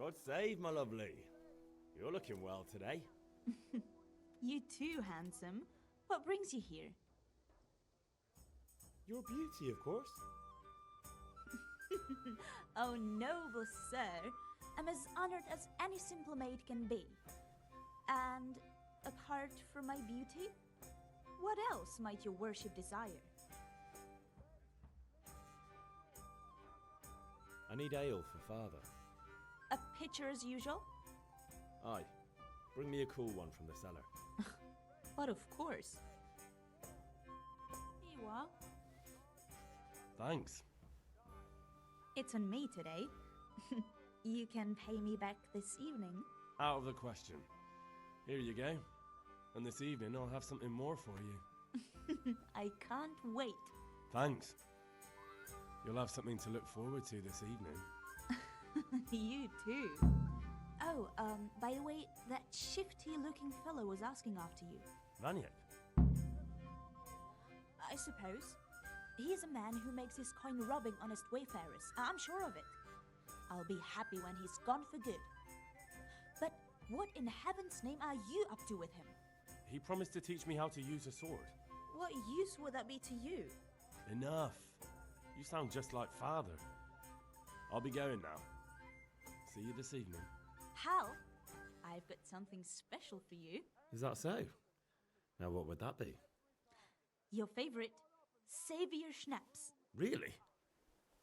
God save, my lovely. You're looking well today. You too, handsome. What brings you here? Your beauty, of course. Oh, noble sir. I'm as honored as any simple maid can be. And apart from my beauty, what else might your worship desire? I need ale for father. A pitcher as usual? Aye. Bring me a cool one from the cellar. But of course. Here you are. Thanks. It's on me today. You can pay me back this evening. Out of the question. Here you go. And this evening I'll have something more for you. I can't wait. Thanks. You'll have something to look forward to this evening. You too. Oh, by the way, that shifty-looking fellow was asking after you. Vanyek? I suppose. He is a man who makes his coin robbing honest wayfarers. I'm sure of it. I'll be happy when he's gone for good. But what in heaven's name are you up to with him? He promised to teach me how to use a sword. What use would that be to you? Enough. You sound just like father. I'll be going now. See you this evening. Hal, I've got something special for you. Is that so? Now what would that be? Your favorite Savior Schnapps. Really?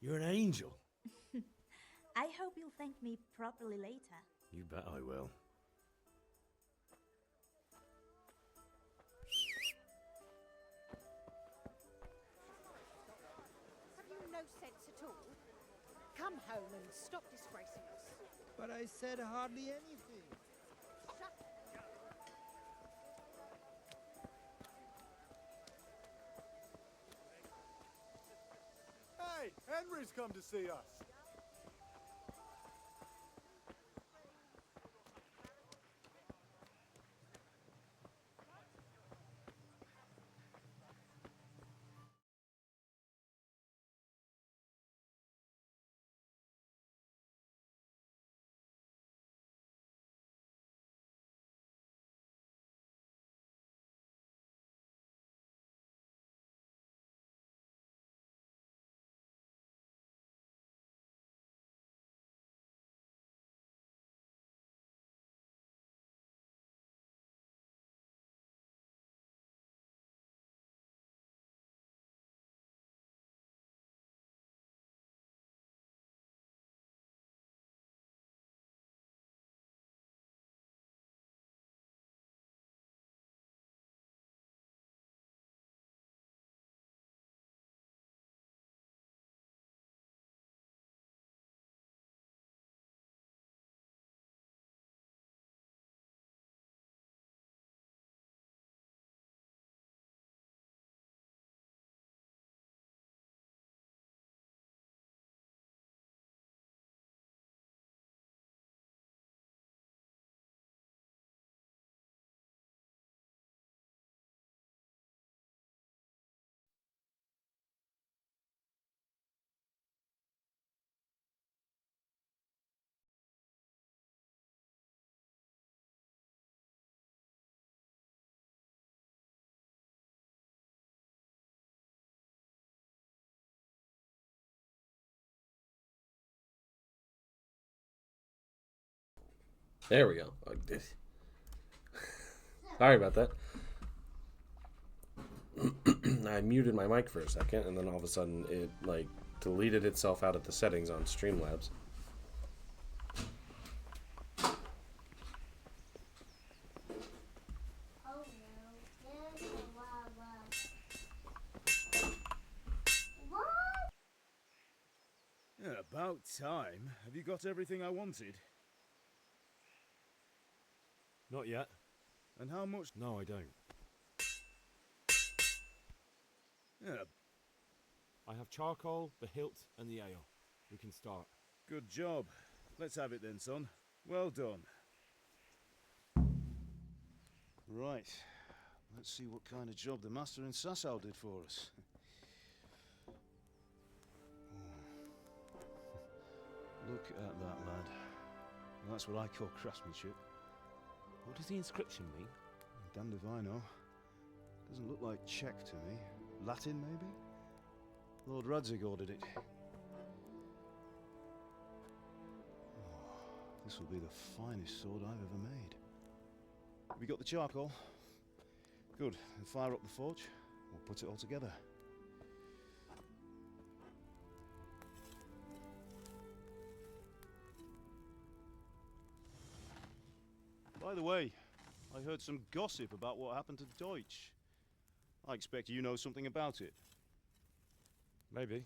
You're an angel. I hope you'll thank me properly later. You bet I will. Have you no sense at all? Come home and stop disgracing us. But I said hardly anything. Shut Hey, Henry's come to see us. There we go. Sorry about that. I muted my mic for a second, and then all of a sudden it deleted itself out of the settings on Streamlabs. Yeah, about time. Have you got everything I wanted? Not yet. And how much? No, I don't. Yeah, I have charcoal, the hilt, and the ale. We can start. good job. Let's have it then, son. Well done. Right. Let's see what kind of job the master in Sasau did for us. Look at that lad. Well, that's what I call craftsmanship. What does the inscription mean? Damned if I know. Doesn't look like Czech to me. Latin, maybe? Lord Radzig ordered it. Oh, this will be the finest sword I've ever made. Have you got the charcoal? Good. Then fire up the forge. We'll put it all together. By the way, I heard some gossip about what happened to Deutsch. I expect you know something about it. Maybe.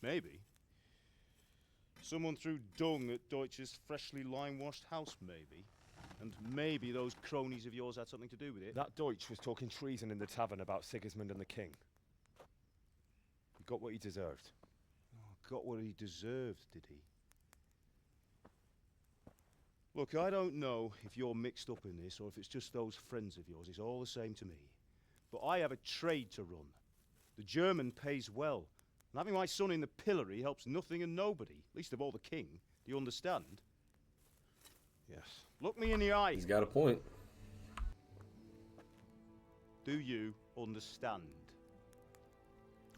Maybe. Someone threw dung at Deutsch's freshly lime-washed house, maybe. And maybe those cronies of yours had something to do with it. That Deutsch was talking treason in the tavern about Sigismund and the king. He got what he deserved. Oh, got what he deserved, did he? Look, I don't know if you're mixed up in this or if it's just those friends of yours. It's all the same to me. But I have a trade to run. The German pays well. And having my son in the pillory helps nothing and nobody, least of all the king. Do you understand? Yes. Look me in the eye. He's got a point. Do you understand?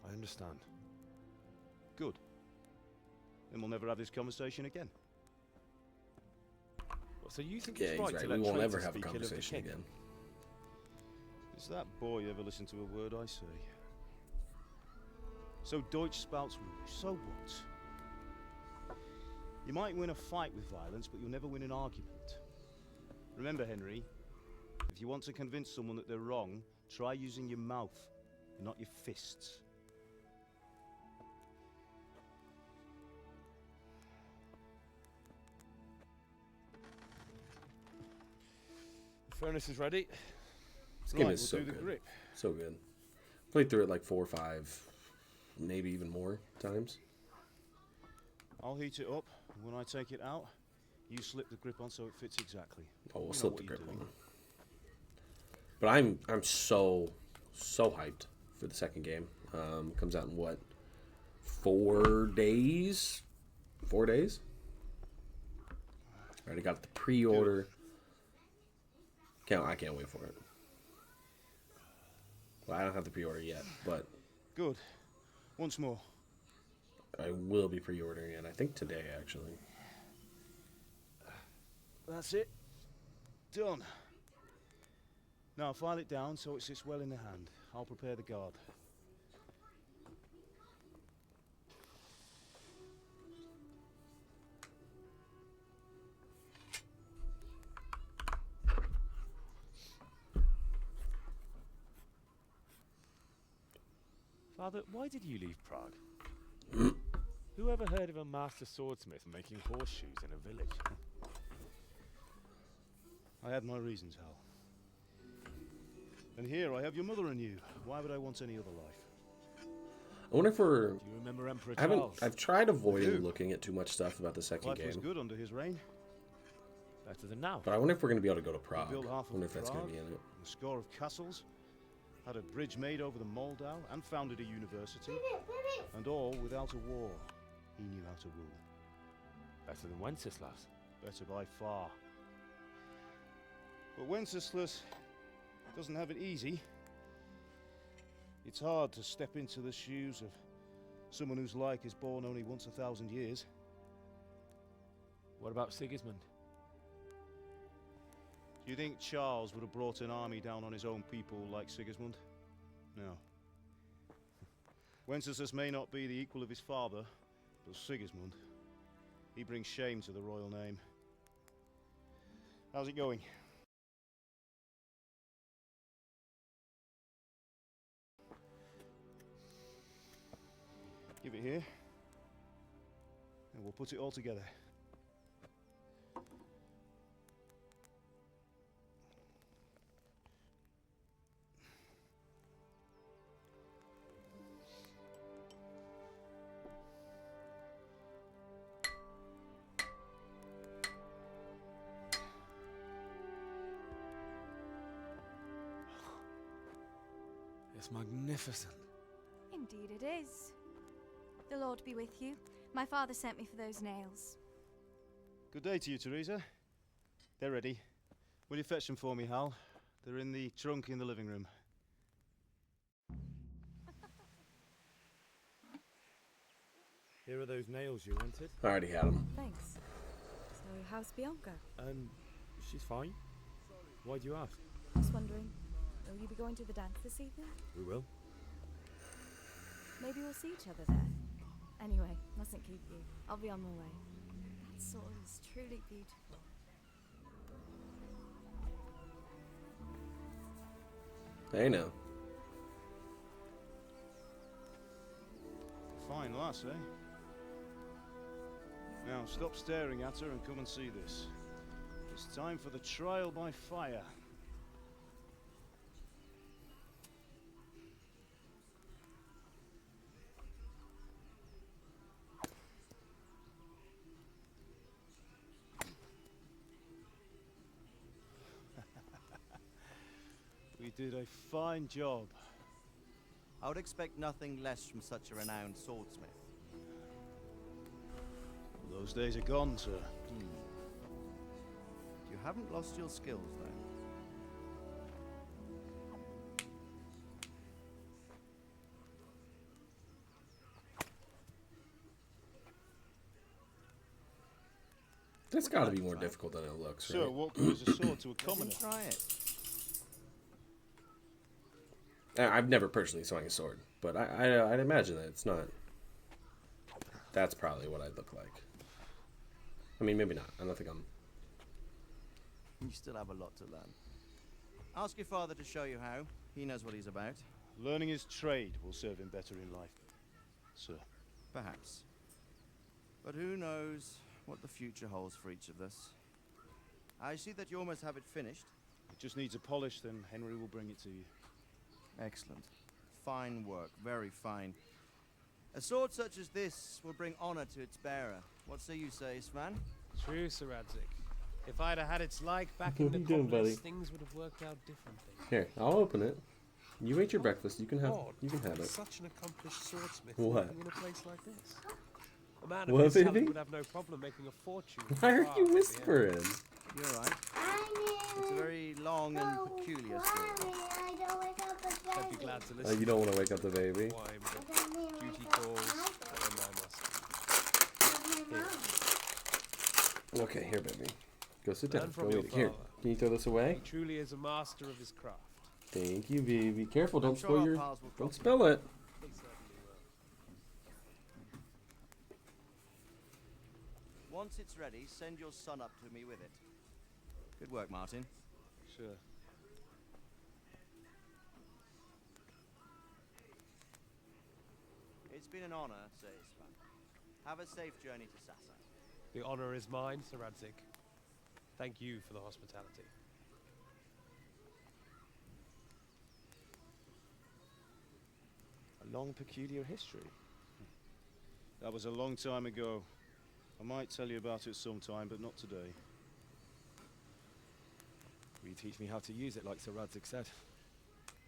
I understand. Good. Then we'll never have this conversation again. So you think Yeah, it's he's right right. to We let won't traitors ever have a be killed of the conversation king? again. Does that boy ever listen to a word I say? So Deutsch spouts rubbish. So what? You might win a fight with violence, but you'll never win an argument. Remember, Henry, if you want to convince someone that they're wrong, try using your mouth, not your fists. The furnace is ready. This game Right, is we'll so do the good. grip. So good. Played through it like 4 or 5, maybe even more times. I'll heat it up, and when I take it out, you slip the grip on so it fits exactly. Oh, we'll You know slip what the you're grip doing. on. But I'm so hyped for the second game. Comes out in what? 4 days? 4 days? Already got the pre-order. I can't wait for it. Well, I don't have the pre-order yet, but Good. Once more. I will be pre-ordering it. I think today, actually. That's it. Done. Now file it down so it sits well in the hand. I'll prepare the guard. Father, why did you leave Prague? Who ever heard of a master swordsmith making horseshoes in a village? I had my reasons, Hal. And here I have your mother and you. Why would I want any other life? I wonder if we're... Do you remember Emperor I haven't. Charles? I've tried avoiding do. looking at too much stuff about the second Life was game, good under his reign. Better than now. but I wonder if we're going to be able to go to Prague. built half I of wonder if that's going to Prague. be in it. A score of castles. Had a bridge made over the Moldau and founded a university. And all without a war. He knew how to rule. Better than Wenceslas. Better by far. But Wenceslas doesn't have it easy. It's hard to step into the shoes of someone whose like is born only once 1,000 years. What about Sigismund? Do you think Charles would have brought an army down on his own people like Sigismund? No. Wenceslas may not be the equal of his father, but Sigismund, he brings shame to the royal name. How's it going? Give it here, and we'll put it all together. It's magnificent. Indeed it is. The Lord be with you. My father sent me for those nails. Good day to you, Teresa. They're ready. Will you fetch them for me, Hal? They're in the trunk in the living room. Here are those nails you wanted. I already had them. Thanks. So, how's Bianca? She's fine. Why do you ask? Just wondering, will you be going to the dance this evening? We will. Maybe we'll see each other there. Anyway, mustn't keep you. I'll be on my way. That sword is truly beautiful. Hey now. Fine lass, eh? Now, stop staring at her and come and see this. It's time for the trial by fire. We did a fine job. I would expect nothing less from such a renowned swordsmith. Those days are gone, sir. You haven't lost your skills, though. That's got to be more difficult than it looks, Sir, right? what good is a sword to a Let him commoner? try it. I've never personally swung a sword, but I'd imagine that it's not. That's probably what I'd look like. I mean, maybe not. I don't think I'm. You still have a lot to learn. Ask your father to show you how. He knows what he's about. Learning his trade will serve him better in life, sir. Perhaps. But who knows what the future holds for each of us. I see that you almost have it finished. It just needs a polish, then Henry will bring it to you. Excellent. Fine work. Very fine. A sword such as this will bring honor to its bearer. What say you, Svan? True, Sir Radzik. If I'd have had its like back What in are the you doing, buddy? complex, things would have worked out differently. Here, I'll open it. You ate your breakfast. You can have. God, You can have it. Such an accomplished swordsmith What? working in a place like this. A man What, of his talent baby? would have no problem making a fortune. Why are far you at the end. whispering? You're right. It's a very long and peculiar story. I'd be glad to Oh, listen. you don't want to wake up the baby. Why, but duty calls, and I must. Okay, here, baby. Go sit down. Learn Go from your eat it. Here, father. can you throw this away? He truly is a master of his craft. Thank you, baby. Careful, I'm don't sure spill our your. pals will Don't drop spill it. He certainly will. Once it's ready, send your son up to me with it. Good work, Martin. Sure. It's been an honor, says Svan. Have a safe journey to Sassa. The honor is mine, Sir Radzik. Thank you for the hospitality. A long, peculiar history. That was a long time ago. I might tell you about it sometime, but not today. Will you teach me how to use it like Sir Radzik said?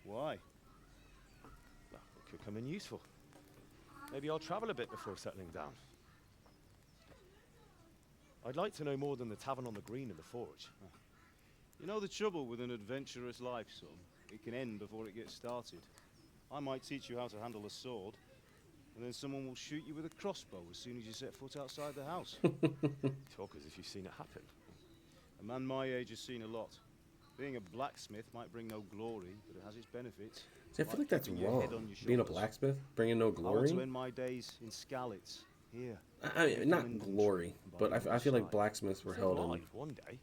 Why? Well, it could come in useful. Maybe I'll travel a bit before settling down. I'd like to know more than the tavern on the green and the forge. You know the trouble with an adventurous life, son? It can end before it gets started. I might teach you how to handle a sword, and then someone will shoot you with a crossbow as soon as you set foot outside the house. Talk as if you've seen it happen. A man my age has seen a lot. Being a blacksmith might bring no glory, but it has its benefits. See, I feel like that's keeping your head wrong. on your Being a shoulders. blacksmith, bringing no I want glory. to end my days in Skalitz, here. I mean, not glory, but I feel like blacksmiths were held in Alive one day.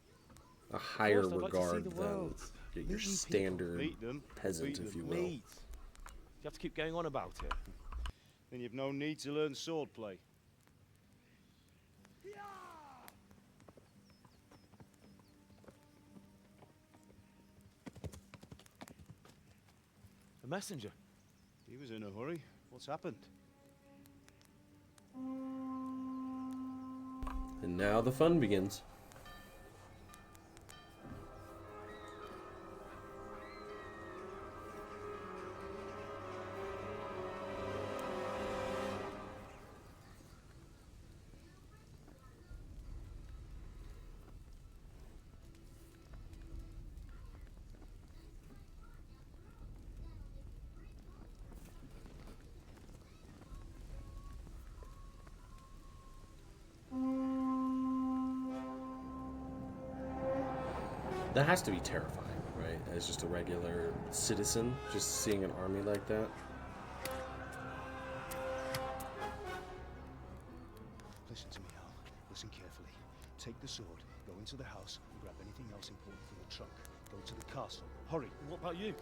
a higher First, I'd like to see regard the than world. your Meet new people. standard Meet them. peasant, Meet if you them. will. Meat. You have to keep going on about it. Then you've no need to learn swordplay. A messenger. He was in a hurry. What's happened? And now the fun begins. That has to be terrifying, right? As just a regular citizen, just seeing an army like that. Listen to me, Al. Listen carefully. Take the sword, go into the house, and grab anything else important from the trunk. Go to the castle. Hurry. What about you?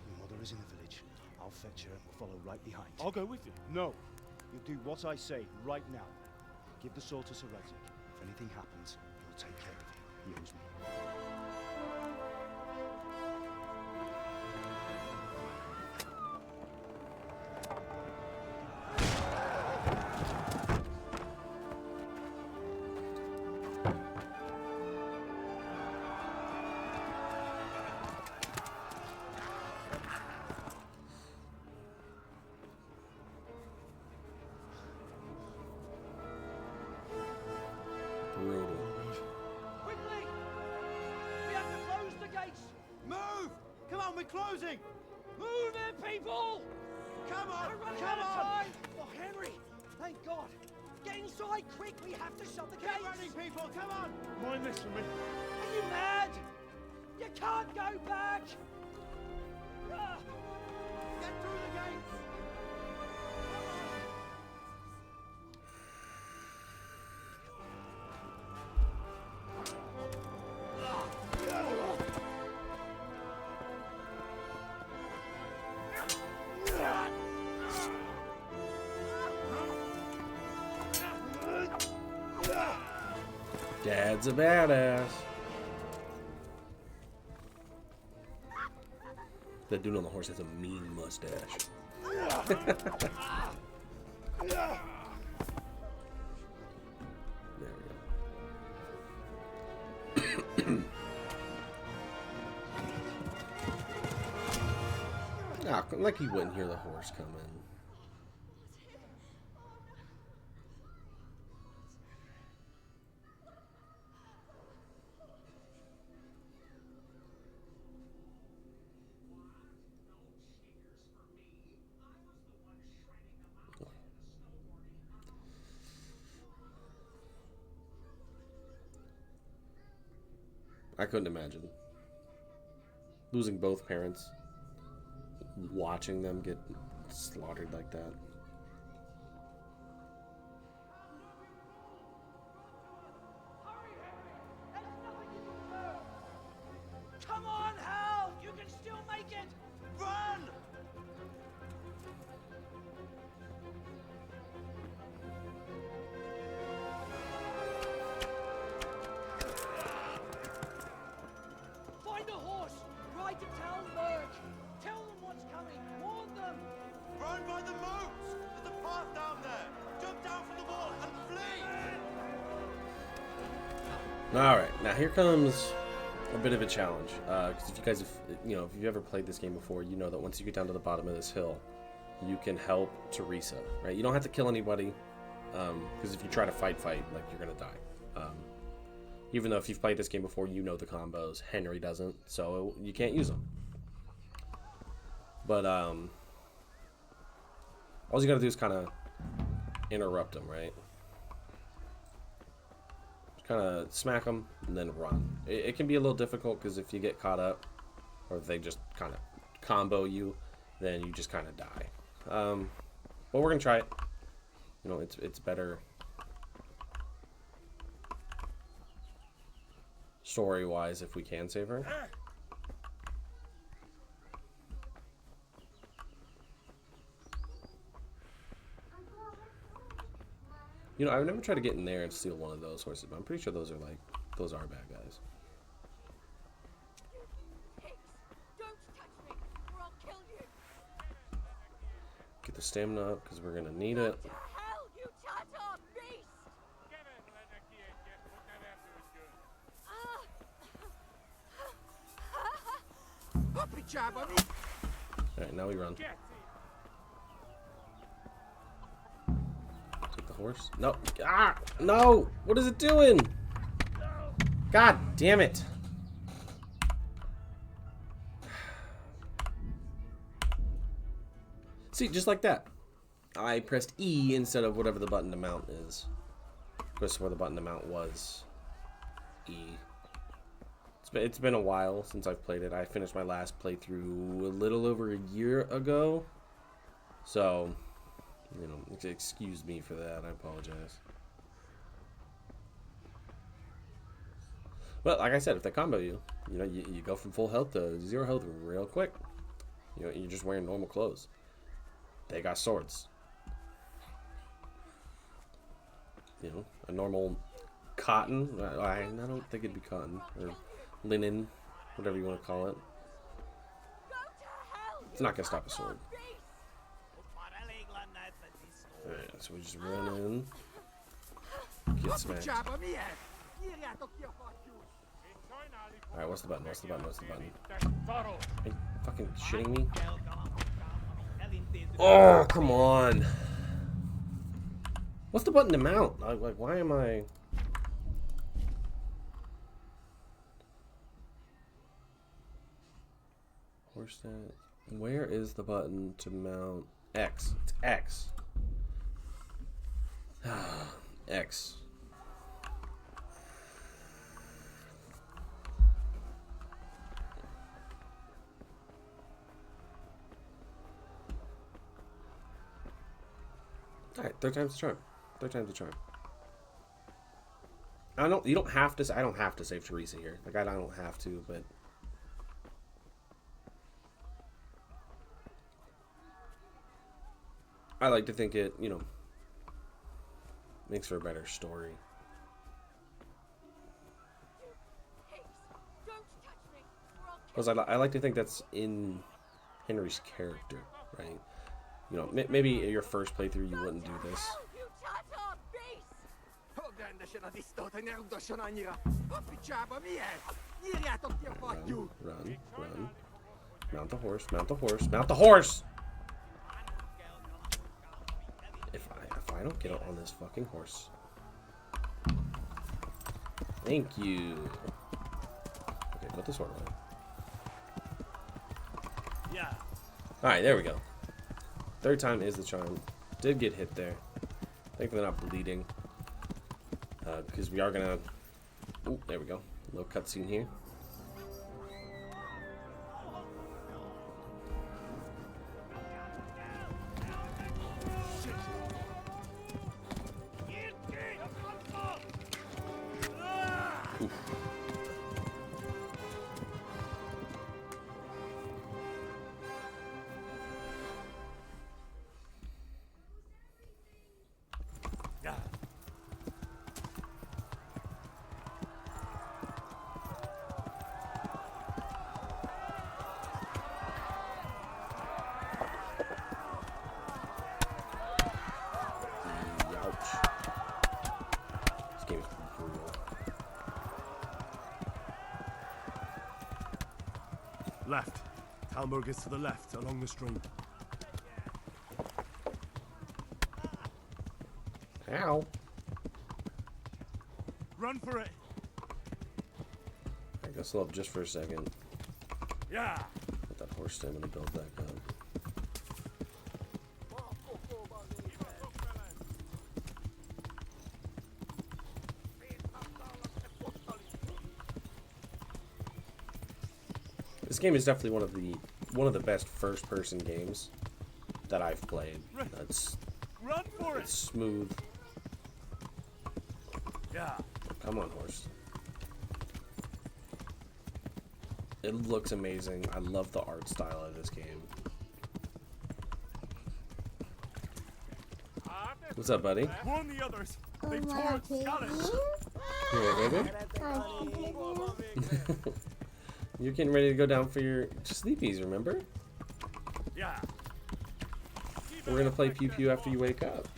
Your mother is in the village. I'll fetch her and we'll follow right behind. I'll go with you. No. You'll do what I say right now. Give the sword to Sir Redzik. If anything happens, he'll take care of you. He owes me. Brutal. Quickly! We have to close the gates! Move! Come on, we're closing! Move it, people! Come on! We're running Come out of on! time! Oh, Henry! Thank God! Get inside quick! We have to shut the Get gates! running, people! Come on! Mind this for me. Are you mad? You can't go back! Ah, Get through the gates! Dad's a badass. That dude on the horse has a mean mustache. There we go. Ah, like he wouldn't hear the horse come in. I couldn't imagine losing both parents, watching them get slaughtered like that. come on, Hal! You can still make it! Run! Find a horse! Ride to Talmberg! Tell them what's coming! Warn them! Run by the moats! There's a path down there! Jump down from the wall and flee! Alright, now here comes a bit of a challenge. Because if you guys have, if you've ever played this game before, you know that once you get down to the bottom of this hill, you can help Teresa, right? You don't have to kill anybody, because if you try to fight, like, you're gonna die. Even though if you've played this game before, you know the combos. Henry doesn't, so you can't use them. But, all you gotta do is kind of interrupt them, right? Kind of smack them and then run. It can be a little difficult because if you get caught up or if they just kind of combo you, then you just kind of die. But we're gonna try it. It's better story-wise if we can save her. I've never tried to get in there and steal one of those horses, but I'm pretty sure those are bad guys. Don't touch me, or I'll kill you. Get the stamina up because we're gonna need it. To hell, you Tatar beast! Alright, now we run. Take the horse. No. Ah! No! What is it doing? God damn it! See, just like that. I pressed E instead of whatever the button to mount is. Because where the button to mount was E. It's been a while since I've played it. I finished my last playthrough a little over a year ago. So, you know, excuse me for that. I apologize. But like I said, if they combo you, you know, you go from full health to 0 health real quick. You know, you're just wearing normal clothes. They got swords. You know, a normal cotton. I don't think it'd be cotton or linen, whatever you want to call it. It's not gonna stop a sword. Alright, so we just run in, get smacked. Alright, what's the button? What's the button? What's the button? Are you fucking shitting me? Oh, come on. What's the button to mount? Like, why am I... Where's that? Where is the button to mount? X. It's X. X. Alright, third time's the charm. Third time's the charm. You don't have to, I don't have to save Teresa here. Like, I don't have to, but... I like to think it, you know, makes for a better story. Because I like to think that's in Henry's character, right? You know, maybe your first playthrough you wouldn't do this. Run. Mount the horse, mount the horse, mount the horse! If I don't get on this fucking horse. Thank you. Okay, put the sword away. Yeah. Alright, there we go. Third time is the charm. Did get hit there. Thankfully not bleeding. Because we are gonna... Ooh, there we go. A little cutscene here. Oof. Left. Talmberg is to the left, along the stream. Ow. Run for it! I guess I'll up just for a second. Yeah! Let that horse stamina build back up. This game is definitely one of the best first-person games that I've played. It's smooth. Yeah. Come on, horse. It looks amazing. I love the art style of this game. What's up, buddy? Warn the others. They tore Scarlet. Here, baby. You're getting ready to go down for your sleepies, remember? Yeah. We're gonna play Pew Pew after you wake up.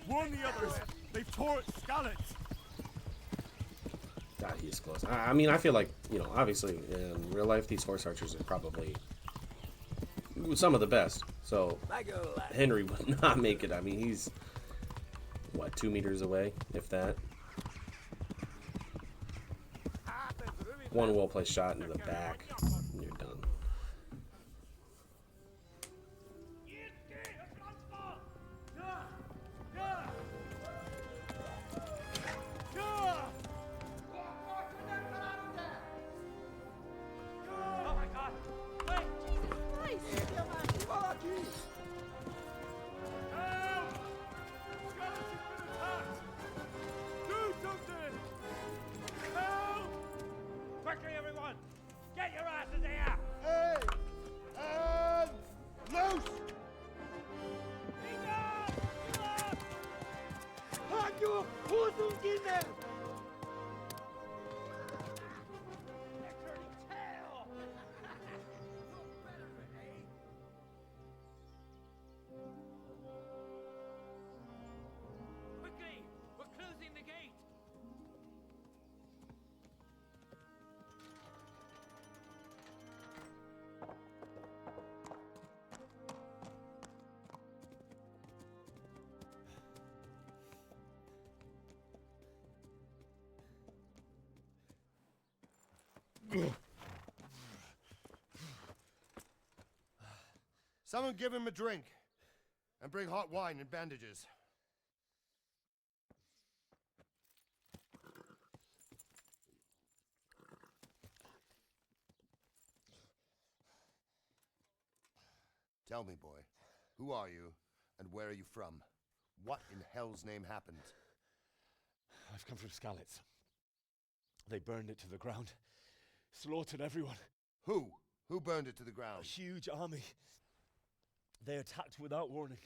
Warn the others. They've tore Scarlet. God, he's close. I mean, I feel like, you know, obviously in real life, these horse archers are probably some of the best. So Henry would not make it. I mean, he's what, 2 meters away, if that. One well-placed shot into the back, and you're done. Quickly! We're closing the gate! Someone give him a drink. And bring hot wine and bandages. Tell me, boy, who are you and where are you from? What in hell's name happened? I've come from Skalitz. They burned it to the ground. Slaughtered everyone. Who? Who burned it to the ground? A huge army. They attacked without warning.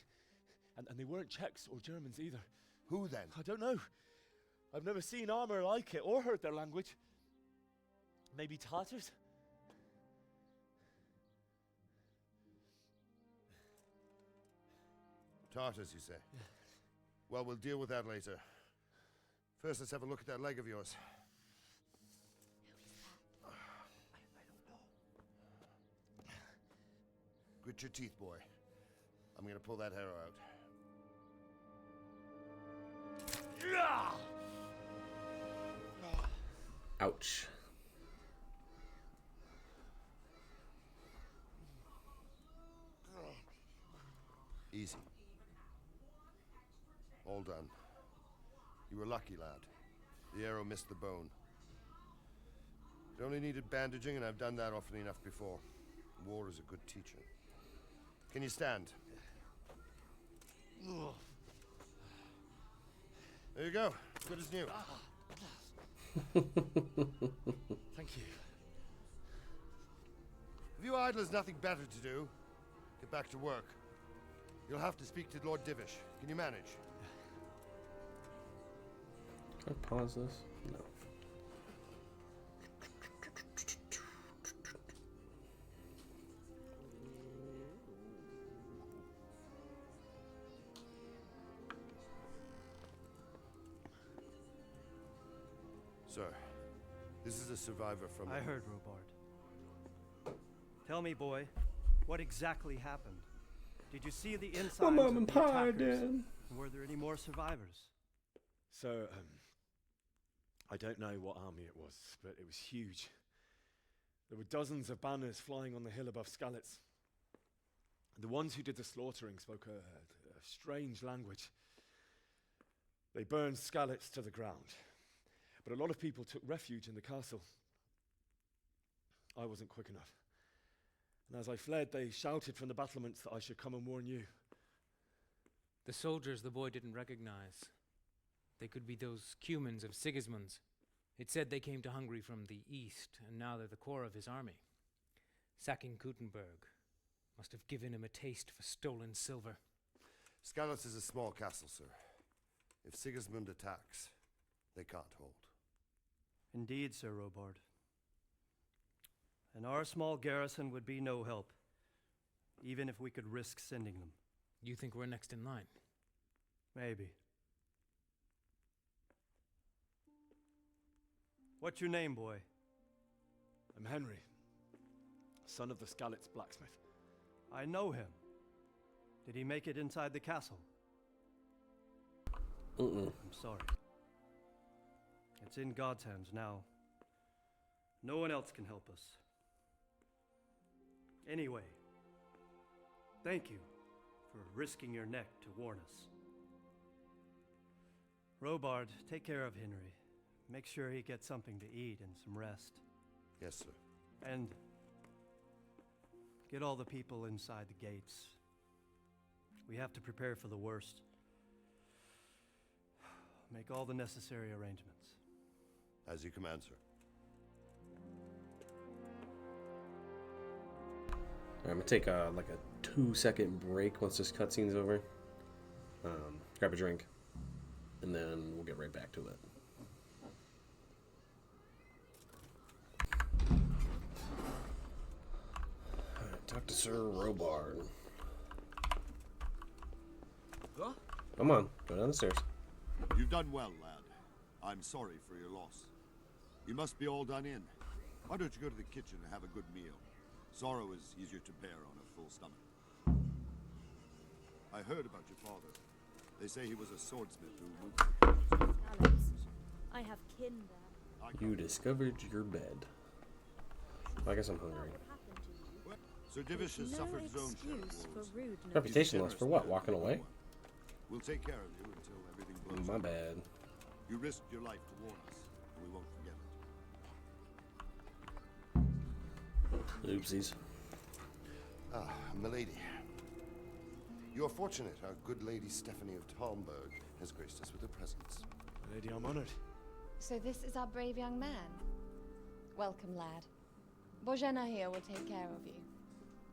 And they weren't Czechs or Germans either. Who then? I don't know. I've never seen armor like it or heard their language. Maybe Tatars? Tartars, you say? Yeah. Well, we'll deal with that later. First, let's have a look at that leg of yours. Who is that? I don't know. Grit your teeth, boy. I'm gonna pull that arrow out. Ouch. Easy. All done. You were lucky, lad. The arrow missed the bone. It only needed bandaging, and I've done that often enough before. War is a good teacher. Can you stand? There you go. Good as new. Thank you. If you idlers nothing better to do, get back to work. You'll have to speak to Lord Divish. Can you manage? Can I pause this? No. Sir, this is a survivor from... I heard, Robard. Tell me, boy, what exactly happened? Did you see the insides of the attackers? And were there any more survivors? So, I don't know what army it was, but it was huge. There were dozens of banners flying on the hill above Skalitz. The ones who did the slaughtering spoke a strange language. They burned Skalitz to the ground. But a lot of people took refuge in the castle. I wasn't quick enough. And as I fled, they shouted from the battlements that I should come and warn you. The soldiers the boy didn't recognize. They could be those Cumans of Sigismund's. It said they came to Hungary from the east, and now they're the core of his army. Sacking Gutenberg must have given him a taste for stolen silver. Skalitz is a small castle, sir. If Sigismund attacks, they can't hold. Indeed, Sir Robard. And our small garrison would be no help, even if we could risk sending them. You think we're next in line? Maybe. What's your name, boy? I'm Henry, son of the Skalitz blacksmith. I know him. Did he make it inside the castle? I'm sorry. It's in God's hands now. No one else can help us. Anyway, thank you for risking your neck to warn us. Robard, take care of Henry. Make sure he gets something to eat and some rest. Yes, sir. And get all the people inside the gates. We have to prepare for the worst. Make all the necessary arrangements. As you command, sir. I'm gonna take like a 2-second break once this cutscene's over. Grab a drink. and then we'll get right back to it. Alright, talk to Sir Robard. Come on, go down the stairs. You've done well, lad. I'm sorry for your loss. You must be all done in. Why don't you go to the kitchen and have a good meal? Sorrow is easier to bear on a full stomach. I heard about your father. They say he was a swordsmith who moved. I have kin there. You discovered your bed. I guess I'm hungry. Sir Divish has suffered his own share of woes. Reputation loss for what? Walking away? We'll take care of you until everything blows My over. bad. You risked your life to warn us, and we won't forget it. Oopsies. Ah, milady. You are fortunate our good lady Stephanie of Talmberg has graced us with her presence. Lady, I'm honored. So this is our brave young man. Welcome, lad. Bojana here will take care of you.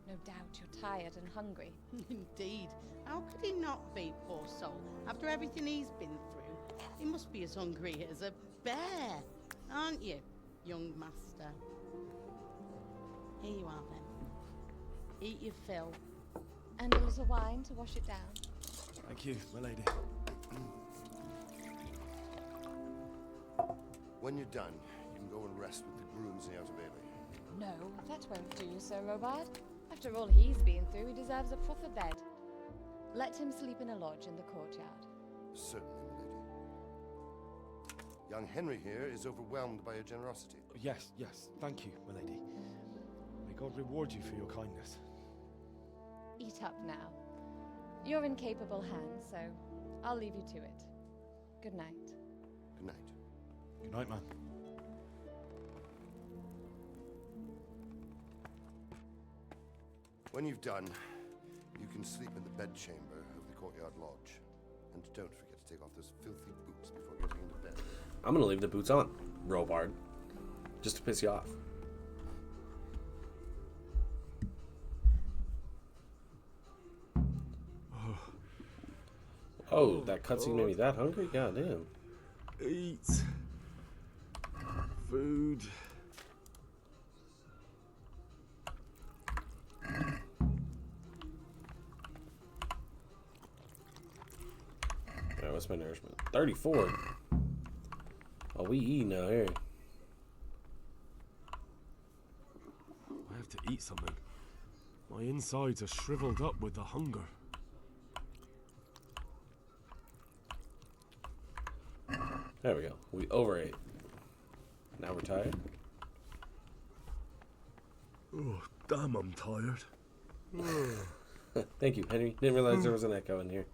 No doubt you're tired and hungry. Indeed. How could he not be, poor soul? After everything he's been through, he must be as hungry as a bear, aren't you, young master? Here you are, then. Eat your fill. And a little wine to wash it down. Thank you, my lady. When you're done, you can go and rest with the grooms in the outer bailey. No, that won't do, Sir Robard. After all he's been through, he deserves a proper bed. Let him sleep in a lodge in the courtyard. Certainly, milady. Young Henry here is overwhelmed by your generosity. Yes, yes. Thank you, my lady. May God reward you for your kindness. Eat up now. You're in capable hands, so I'll leave you to it. Good night. Good night. Good night, man. When you've done, you can sleep in the bedchamber of the courtyard lodge. And don't forget to take off those filthy boots before getting into bed. I'm gonna leave the boots on, Robard. Just to piss you off. Oh, that cutscene made me that hungry? God damn. Eat. Food. Alright, what's my nourishment? 34. Oh, we eat now here. I have to eat something. My insides are shriveled up with the hunger. There we go. We overate. Now we're tired. Oh, damn, I'm tired. Thank you, Henry. Didn't realize there was an echo in here.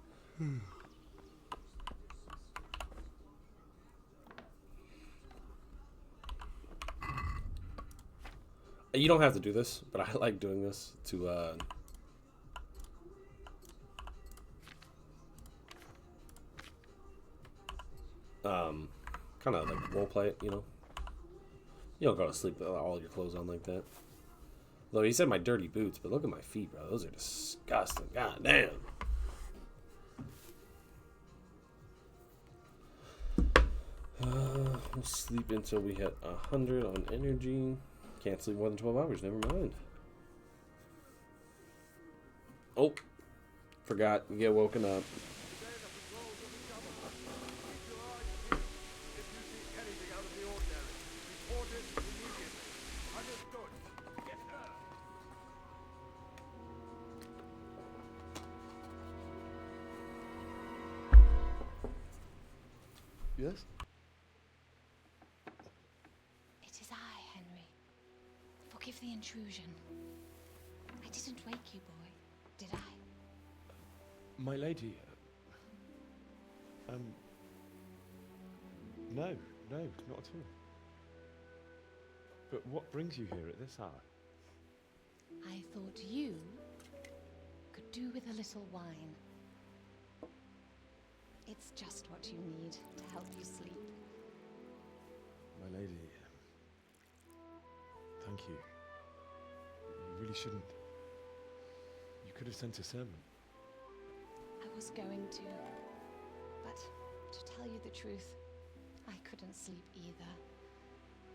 You don't have to do this, but I like doing this to kind of like role play it, you know. You don't go to sleep with all your clothes on like that. Though he said my dirty boots, but look at my feet, bro. Those are disgusting. God damn. We'll sleep until we hit 100 on energy. Can't sleep more than 12 hours. Never mind. Oh, forgot. You get woken up. Yes? It is I, Henry. Forgive the intrusion. I didn't wake you, boy, did I? My lady. No, not at all. But what brings you here at this hour? I thought you could do with a little wine. It's just what you need to help you sleep. My lady, thank you. You really shouldn't. You could have sent a servant. I was going to, but To tell you the truth, I couldn't sleep either.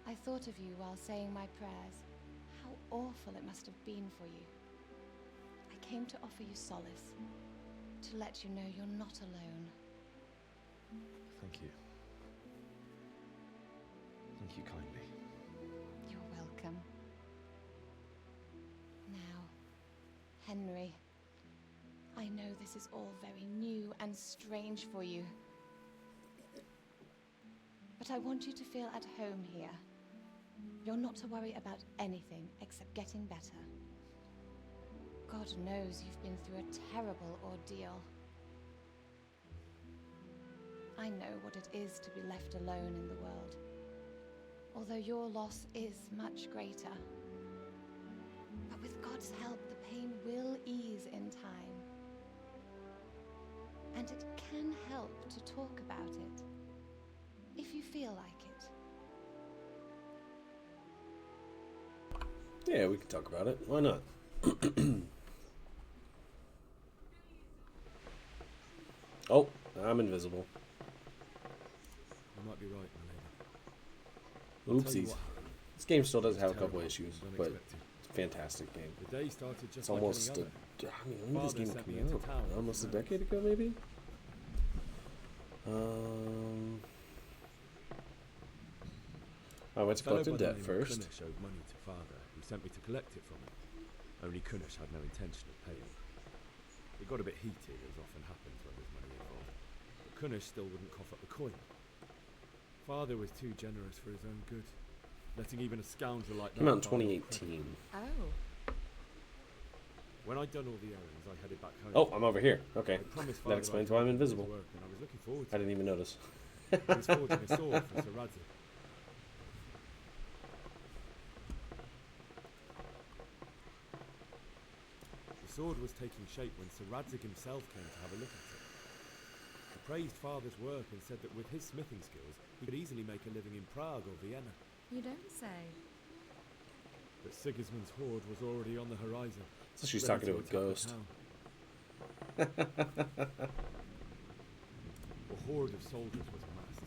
I thought of you while saying my prayers. How awful it must have been for you. I came to offer you solace, to let you know you're not alone. Thank you. Thank you kindly. You're welcome. Now, Henry, I know this is all very new and strange for you. But I want you to feel at home here. You're not to worry about anything except getting better. God knows you've been through a terrible ordeal. I know what it is to be left alone in the world, although your loss is much greater. But with God's help, the pain will ease in time. And it can help to talk about it, if you feel like it. Yeah, we can talk about it. Why not? Oh, I'm invisible. You might be right, my lady. Oopsies. This game still does have a couple issues, but it's a fantastic game. The day started just It's like almost any other. I mean, when did this Father game sent me come into out? town for Almost a some decade ago, maybe? I went to Fellow collected by the debt name of first. Kunnish owed money to father, who sent me to collect it from him. Only Kunnish had no intention of paying. It got a bit heated, as often happens when there's money involved. But Kunnish still wouldn't cough up the coin. Father was too generous for his own good, letting even a scoundrel like that Came out in buy all 2018. Oh. When I'd done all the errands, I headed back home. Oh, I'm over here. Okay. I promised That Father explains I'd why I'm help him with his invisible. work, and I was looking forward to I didn't even notice. He was forging a sword for Sir Radzik. The sword was taking shape when Sir Radzik himself came to have a look at it. He praised Father's work and said that with his smithing skills, he could easily make a living in Prague or Vienna. You don't say. But Sigismund's horde was already on the horizon. So she's ready talking to a attack the ghost. town. A horde of soldiers was amassed.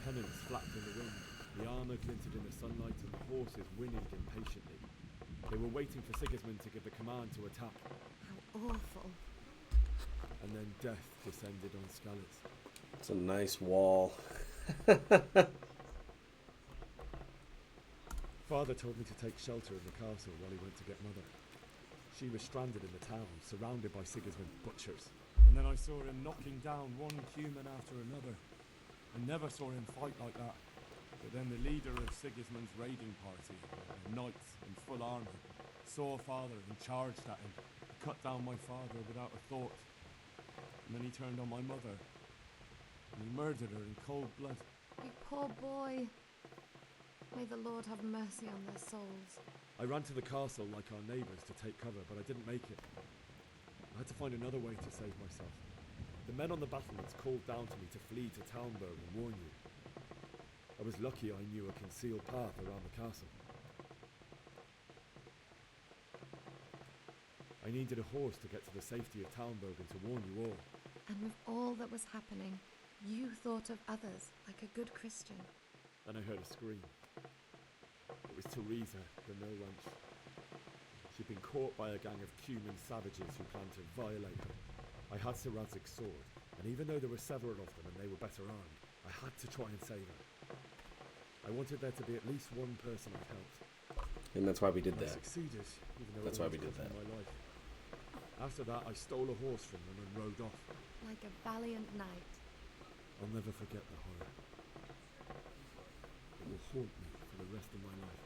Pennants flapped in the wind, the armour glinted in the sunlight, and the horses whinnied impatiently. They were waiting for Sigismund to give the command to attack. How awful. And then death descended on Skalitz. It's a nice wall. Father told me to take shelter in the castle while he went to get Mother. She was stranded in the town, surrounded by Sigismund's butchers. And then I saw him knocking down one human after another. I never saw him fight like that. But then the leader of Sigismund's raiding party, knights in full armour, saw Father and charged at him. He cut down my father without a thought. And then he turned on my mother. And he murdered her in cold blood. You poor boy. May the Lord have mercy on their souls. I ran to the castle like our neighbours to take cover, but I didn't make it. I had to find another way to save myself. The men on the battlements called down to me to flee to Talmberg and warn you. I was lucky I knew a concealed path around the castle. I needed a horse to get to the safety of Talmberg and to warn you all. And with all that was happening, you thought of others like a good Christian. Then I heard a scream. It was Teresa, the mill wench. She'd been caught by a gang of Cuman savages who planned to violate her. I had Sir Radzig's sword, and even though there were several of them and they were better armed, I had to try and save her. I wanted there to be at least one person I'd helped. And that's why we did I that. succeeded, even though That's it why we did almost that. cost me my life. After that, I stole a horse from them and rode off. Like a valiant knight. I'll never forget the horror. It will haunt me for the rest of my life.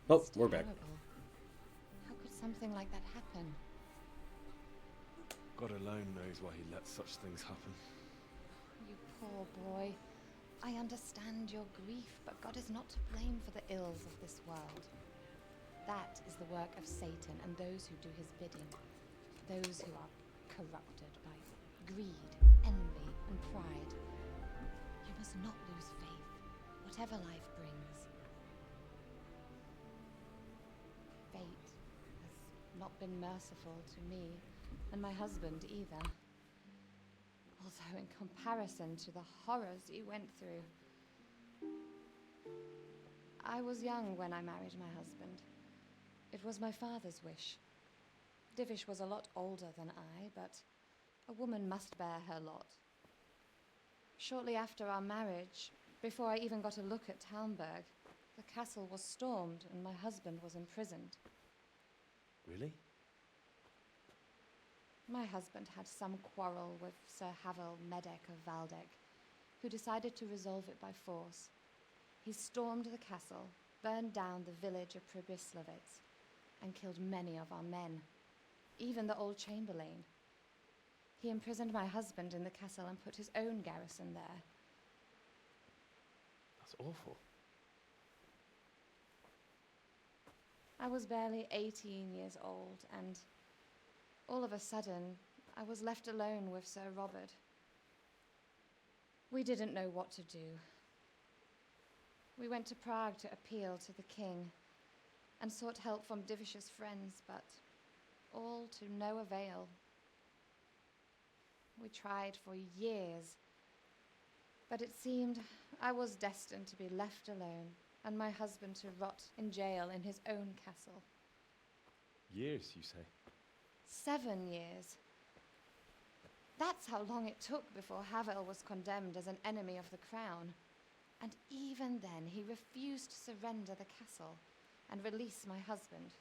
Oh, we're back. Terrible. How could something like that happen? God alone knows why he lets such things happen. You poor boy. I understand your grief, but God is not to blame for the ills of this world. That is the work of Satan and those who do his bidding. Those who are corrupted by greed, envy, and pride. You must not lose faith, whatever life brings. Fate has not been merciful to me, and my husband either. Although in comparison to the horrors you went through. I was young when I married my husband. It was my father's wish. Divish was a lot older than I, but a woman must bear her lot. Shortly after our marriage, before I even got a look at Talmberg, the castle was stormed and my husband was imprisoned. Really? My husband had some quarrel with Sir Havel Medek of Valdek, who decided to resolve it by force. He stormed the castle, burned down the village of Pribyslavitz, and killed many of our men, even the old chamberlain. He imprisoned my husband in the castle and put his own garrison there. That's awful. I was barely 18 years old, and all of a sudden, I was left alone with Sir Robert. We didn't know what to do. We went to Prague to appeal to the king and sought help from Divish's friends, but all to no avail. We tried for years, but it seemed I was destined to be left alone and my husband to rot in jail in his own castle. Years, you say? 7 years. That's how long it took before Havel was condemned as an enemy of the crown. And even then, he refused to surrender the castle and release my husband.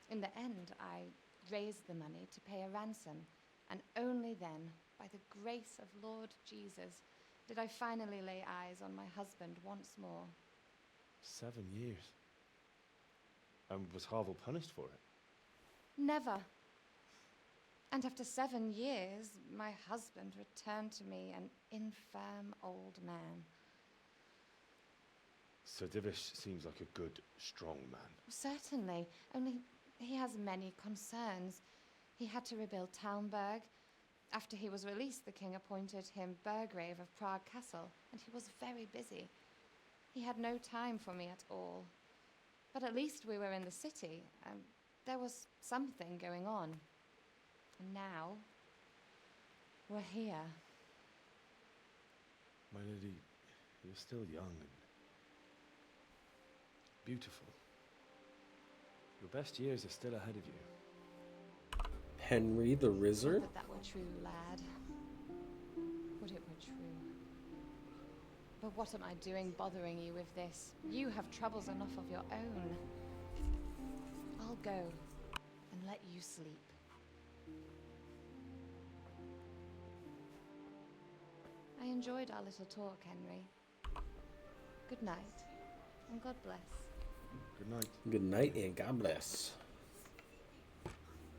In the end, I raised the money to pay a ransom, and only then, by the grace of Lord Jesus, did I finally lay eyes on my husband once more. 7 years. And was Havel punished for it? Never. And after 7 years, my husband returned to me an infirm old man. Sir Divish seems like a good, strong man. Certainly, only he has many concerns. He had to rebuild Talmberg. After he was released, the king appointed him Burgrave of Prague Castle, and he was very busy. He had no time for me at all. But at least we were in the city, and there was something going on. And now, we're here. My lady, you're still young and beautiful. Your best years are still ahead of you. Henry the Rizzer? Would that were true, lad. Would it were true. But what am I doing bothering you with this? You have troubles enough of your own. I'll go and let you sleep. I enjoyed our little talk, Henry. Good night, and God bless. Good night. Good night, and God bless.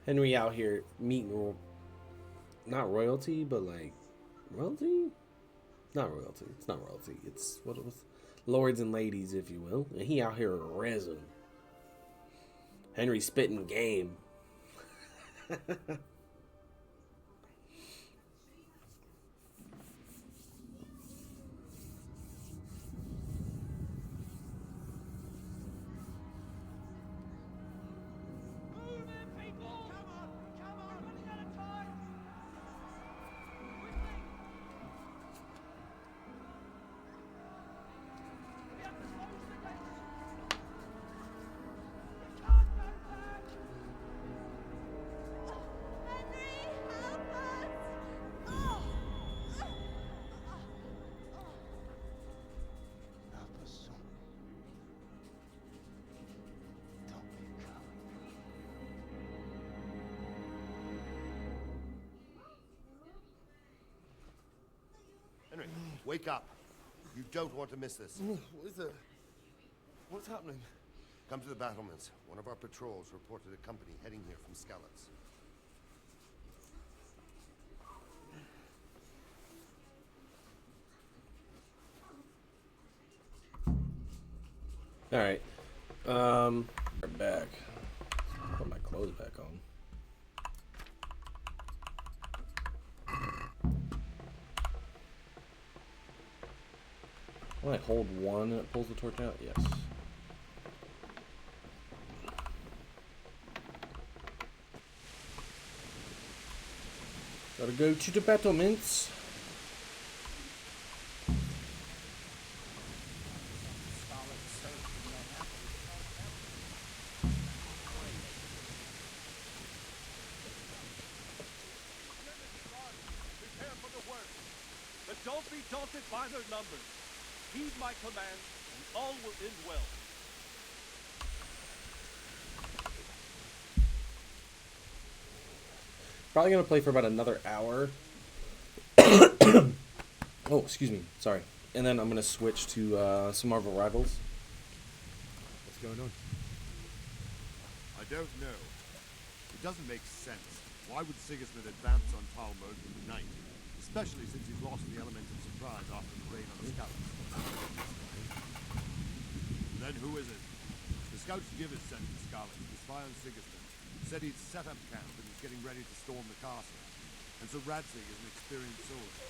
Henry out here meeting, not royalty, but like, royalty? Not royalty. It's not royalty. It's what it was. Lords and ladies, if you will. And he out here resin. Henry spitting game. Henry, wake up. You don't want to miss this. What is it? What's happening? Come to the battlements. One of our patrols reported a company heading here from Skalitz. All right. We're back. Put my clothes back on. Will I hold one and it pulls the torch out? Yes. Gotta go to the battlements. Prepare for the worst. But don't be daunted by their numbers. Heed my command, and all will end well. Probably gonna play for about another hour. Oh, excuse me. Sorry. And then I'm gonna switch to some Marvel Rivals. What's going on? I don't know. It doesn't make sense. Why would Sigismund advance on Talmud in the night? Especially since he's lost the element of surprise after the raid on the scouts. Then who is it? The scouts Givers sent to Scarlet to spy on Sigismund. Said he'd set up camp and was getting ready to storm the castle. And so Radzig is an experienced soldier.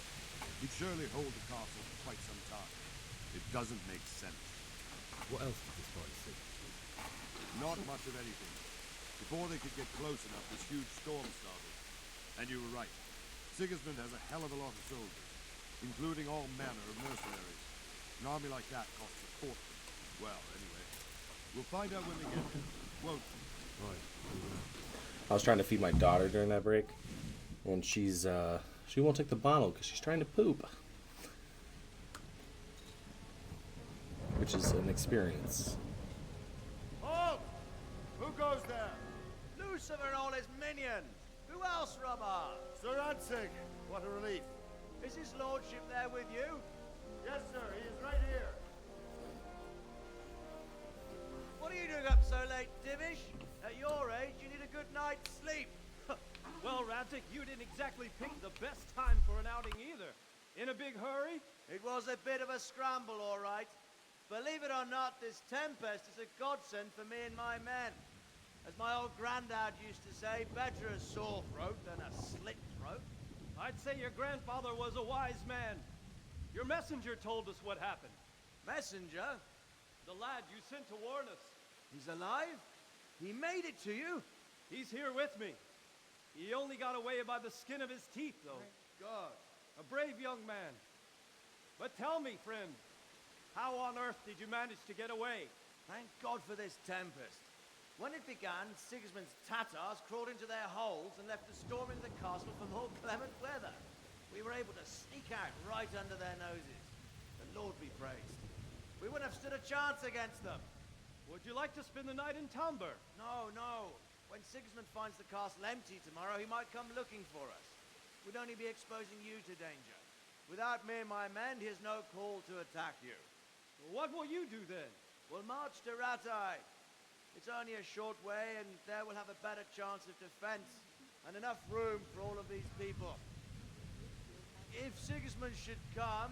He'd surely hold the castle for quite some time. It doesn't make sense. What else did the spies see? Not much of anything. Before they could get close enough, this huge storm started. And you were right. Sigismund has a hell of a lot of soldiers, including all manner of mercenaries. An army like that costs a fortune. Well, anyway, we'll find out when they get there, won't we? Right. I was trying to feed my daughter during that break, and she won't take the bottle because she's trying to poop, which is an experience. Halt! Who goes there? Lucifer and all his minions. Who else, Robert? Sir Radzig, what a relief. Is his lordship there with you? Yes, sir, he is right here. What are you doing up so late, Divish? At your age, you need a good night's sleep. Well, Radzig, you didn't exactly pick the best time for an outing either. In a big hurry? It was a bit of a scramble, all right. Believe it or not, this tempest is a godsend for me and my men. As my old granddad used to say, better a sore throat than a slit throat. I'd say your grandfather was a wise man. Your messenger told us what happened. Messenger? The lad you sent to warn us. He's alive? He made it to you? He's here with me. He only got away by the skin of his teeth, though. Thank God. A brave young man. But tell me, friend, how on earth did you manage to get away? Thank God for this tempest. When it began, Sigismund's Tatars crawled into their holes and left us storming the castle for more clement weather. We were able to sneak out right under their noses. The Lord be praised. We wouldn't have stood a chance against them. Would you like to spend the night in Talmberg? No, no. When Sigismund finds the castle empty tomorrow, he might come looking for us. We'd only be exposing you to danger. Without me and my men, he has no call to attack you. What will you do then? We'll march to Ratai. It's only a short way, and there we'll have a better chance of defense, and enough room for all of these people. If Sigismund should come,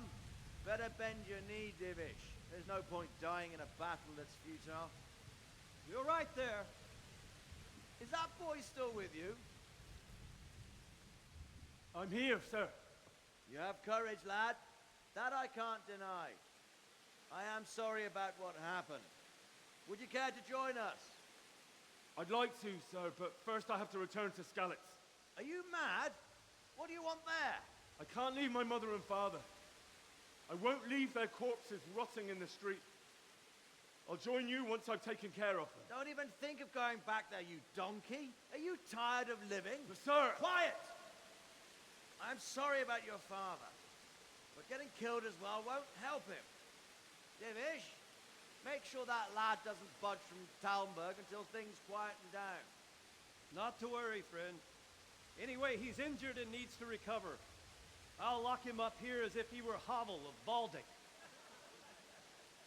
better bend your knee, Divish. There's no point dying in a battle that's futile. You're right there. Is that boy still with you? I'm here, sir. You have courage, lad. That I can't deny. I am sorry about what happened. Would you care to join us? I'd like to, sir, but first I have to return to Skalitz. Are you mad? What do you want there? I can't leave my mother and father. I won't leave their corpses rotting in the street. I'll join you once I've taken care of them. Don't even think of going back there, you donkey. Are you tired of living? But sir! Quiet! I'm sorry about your father, but getting killed as well won't help him. Divish, make sure that lad doesn't budge from Talmberg until things quieten down. Not to worry, friend. Anyway, he's injured and needs to recover. I'll lock him up here as if he were Havel of Baldic.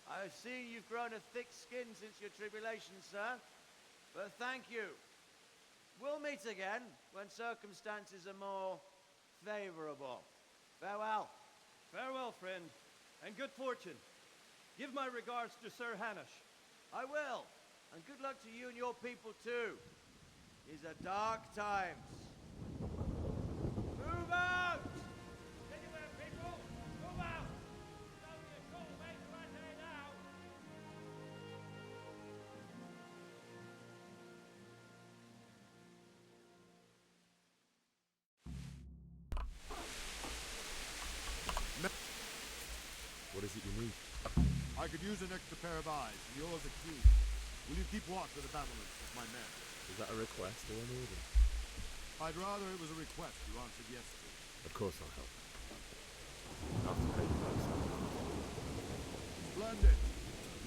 I see you've grown a thick skin since your tribulation, sir. But thank you. We'll meet again when circumstances are more favorable. Farewell. Farewell, friend, and good fortune. Give my regards to Sir Hanush. I will. And good luck to you and your people, too. These are dark times. Move out! Anywhere, people! Move out! It's only a short way to Rattay now! is it you need? I could use an extra pair of eyes, and you're the key. Will you keep watch of the battlements with my men? Is that a request or an order? I'd rather it was a request you answered yes to. Of course I'll help. I'll have to pay the price. Splendid.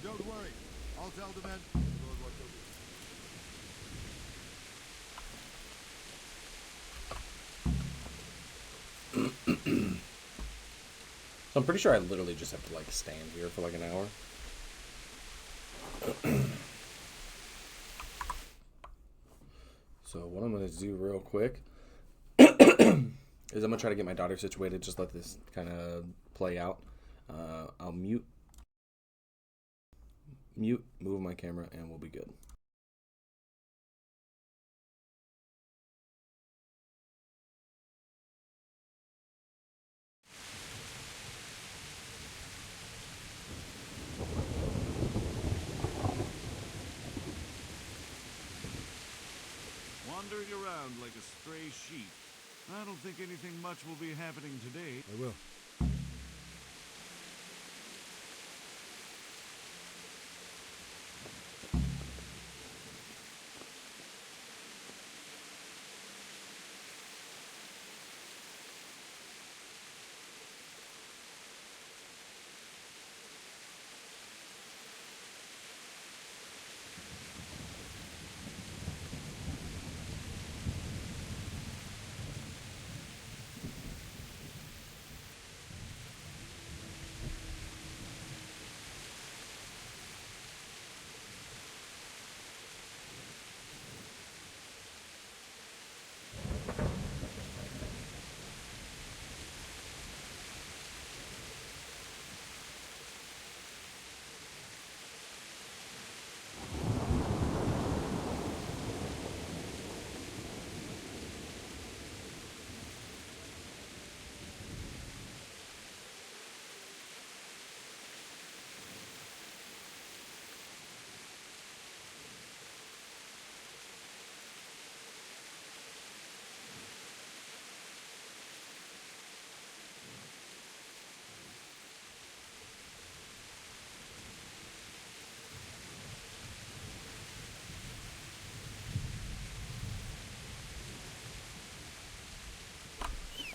Don't worry. I'll tell the men. Lord, what they'll do. So I'm pretty sure I literally just have to like stand here for like an hour. So what I'm gonna do real quick is I'm gonna try to get my daughter situated. Just let this kind of play out. I'll mute, move my camera, and we'll be good. Wandering around like a stray sheep. I don't think anything much will be happening today. I will.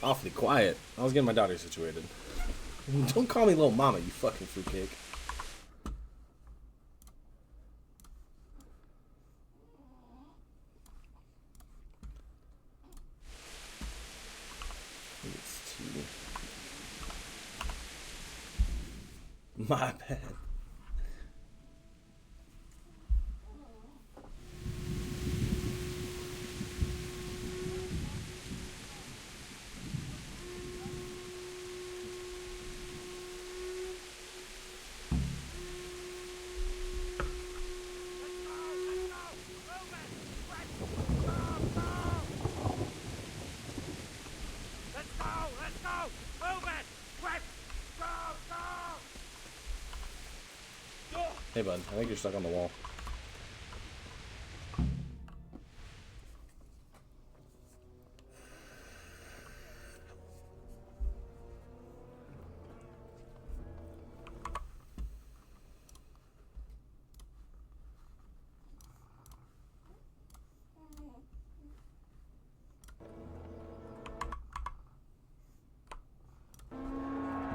Awfully quiet. I was getting my daughter situated. Don't call me little mama, you fucking fruitcake. It's too... My bad. Hey, bud. I think you're stuck on the wall.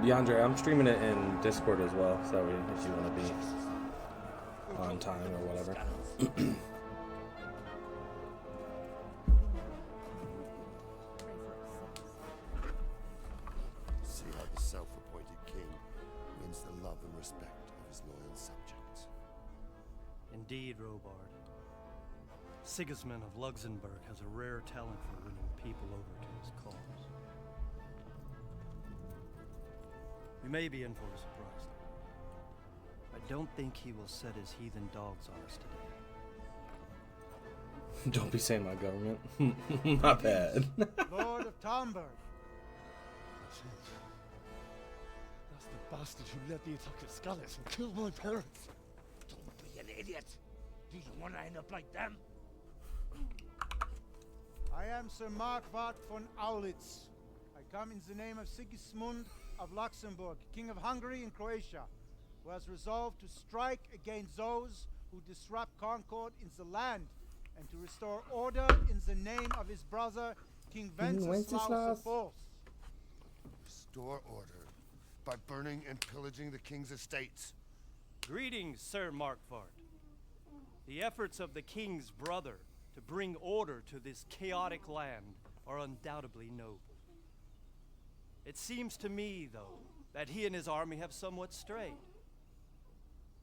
DeAndre, I'm streaming it in Discord as well, so if you want to be on time or whatever. See how the self-appointed king wins the love and respect of his loyal subjects. Indeed, Robard. Sigismund of Luxembourg has a rare talent for winning people over to his cause. We may be in for a surprise, though. I don't think he will set his heathen dogs on us today. Don't be saying my government. My bad. Lord of Talmberg. That's the bastard who led the attack at Scarlet and killed my parents. Don't be an idiot. Do you want to end up like them? I am Sir Markwart von Aulitz. I come in the name of Sigismund of Luxembourg, King of Hungary and Croatia, who has resolved to strike against those who disrupt concord in the land and to restore order in the name of his brother, King Wenceslaus IV. Restore order by burning and pillaging the king's estates. Greetings, Sir Markvart. The efforts of the king's brother to bring order to this chaotic land are undoubtedly noble. It seems to me, though, that he and his army have somewhat strayed.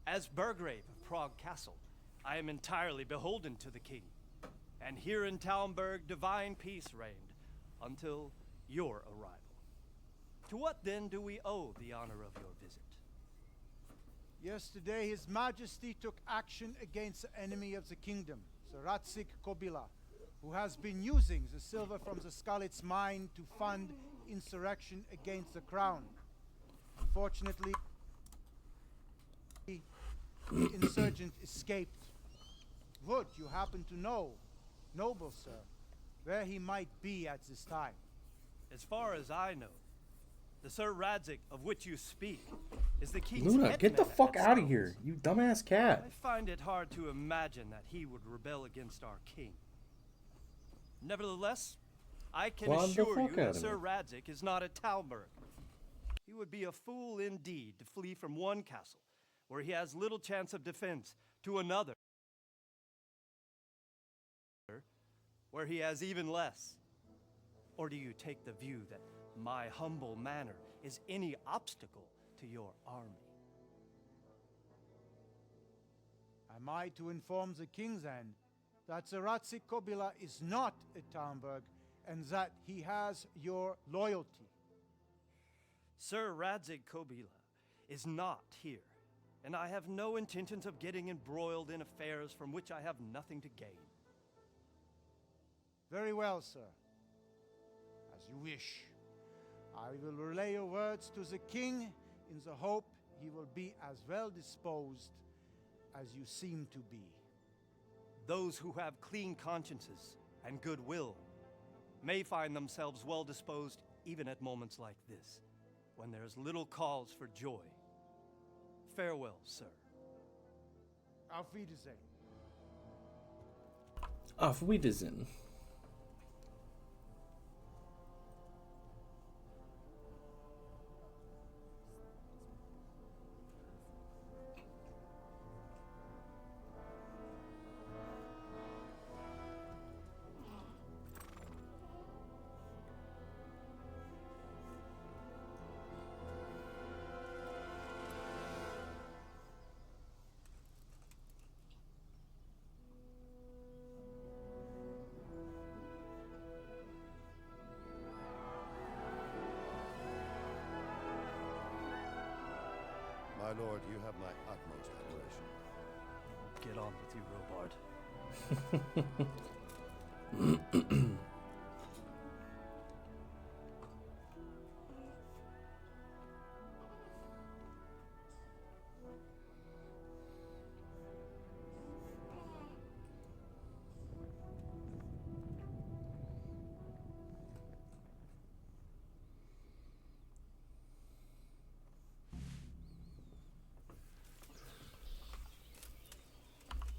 As Burgrave of Prague Castle, I am entirely beholden to the king, and here in Talmberg divine peace reigned until your arrival. To what then do we owe the honor of your visit? Yesterday, His Majesty took action against the enemy of the kingdom, the Ratzik Kobila, who has been using the silver from the Skalitz mine to fund insurrection against the crown. Unfortunately, the insurgent escaped. Would you happen to know, noble sir, where he might be at this time? As far as I know, the Sir Radzik of which you speak is the king's Luna, get the hetman fuck at out of Skalitz. here, you dumbass cat. I find it hard to imagine that he would rebel against our king. Nevertheless, I can Why the assure you fuck that out of Sir me? Radzik is not at Talmberg. He would be a fool indeed to flee from one castle, where he has little chance of defense, to another, where he has even less. Or do you take the view that my humble manner is any obstacle to your army? Am I to inform the king's end that the Ratzik Kobila is not at Talmberg and that he has your loyalty? Sir Radzik Kobila is not here, and I have no intentions of getting embroiled in affairs from which I have nothing to gain. Very well, sir. As you wish. I will relay your words to the king in the hope he will be as well disposed as you seem to be. Those who have clean consciences and goodwill may find themselves well disposed even at moments like this, when there is little cause for joy. Farewell, sir. Auf Wiedersehen. Auf Wiedersehen. My lord, you have my utmost adoration. Get on with you, Robard.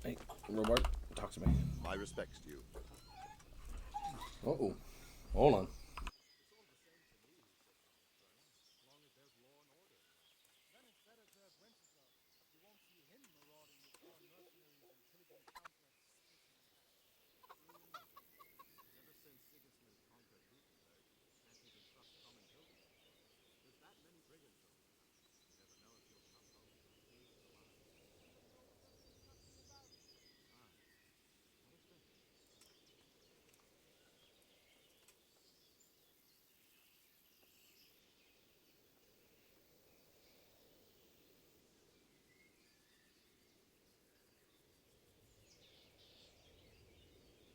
Hey, Robert, talk to me. My respects to you. Uh-oh. Hold on.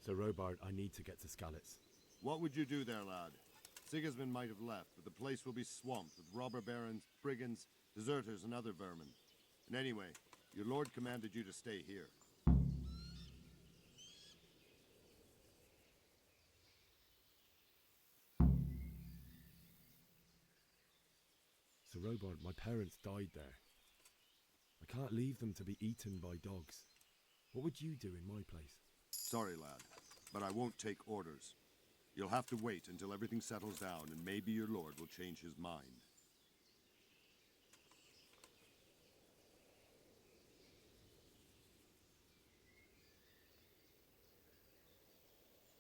Sir Robard, I need to get to Skalitz. What would you do there, lad? Sigismund might have left, but the place will be swamped with robber barons, brigands, deserters, and other vermin. And anyway, your lord commanded you to stay here. Robard, my parents died there. I can't leave them to be eaten by dogs. What would you do in my place? Sorry, lad, but I won't take orders. You'll have to wait until everything settles down, and maybe your lord will change his mind.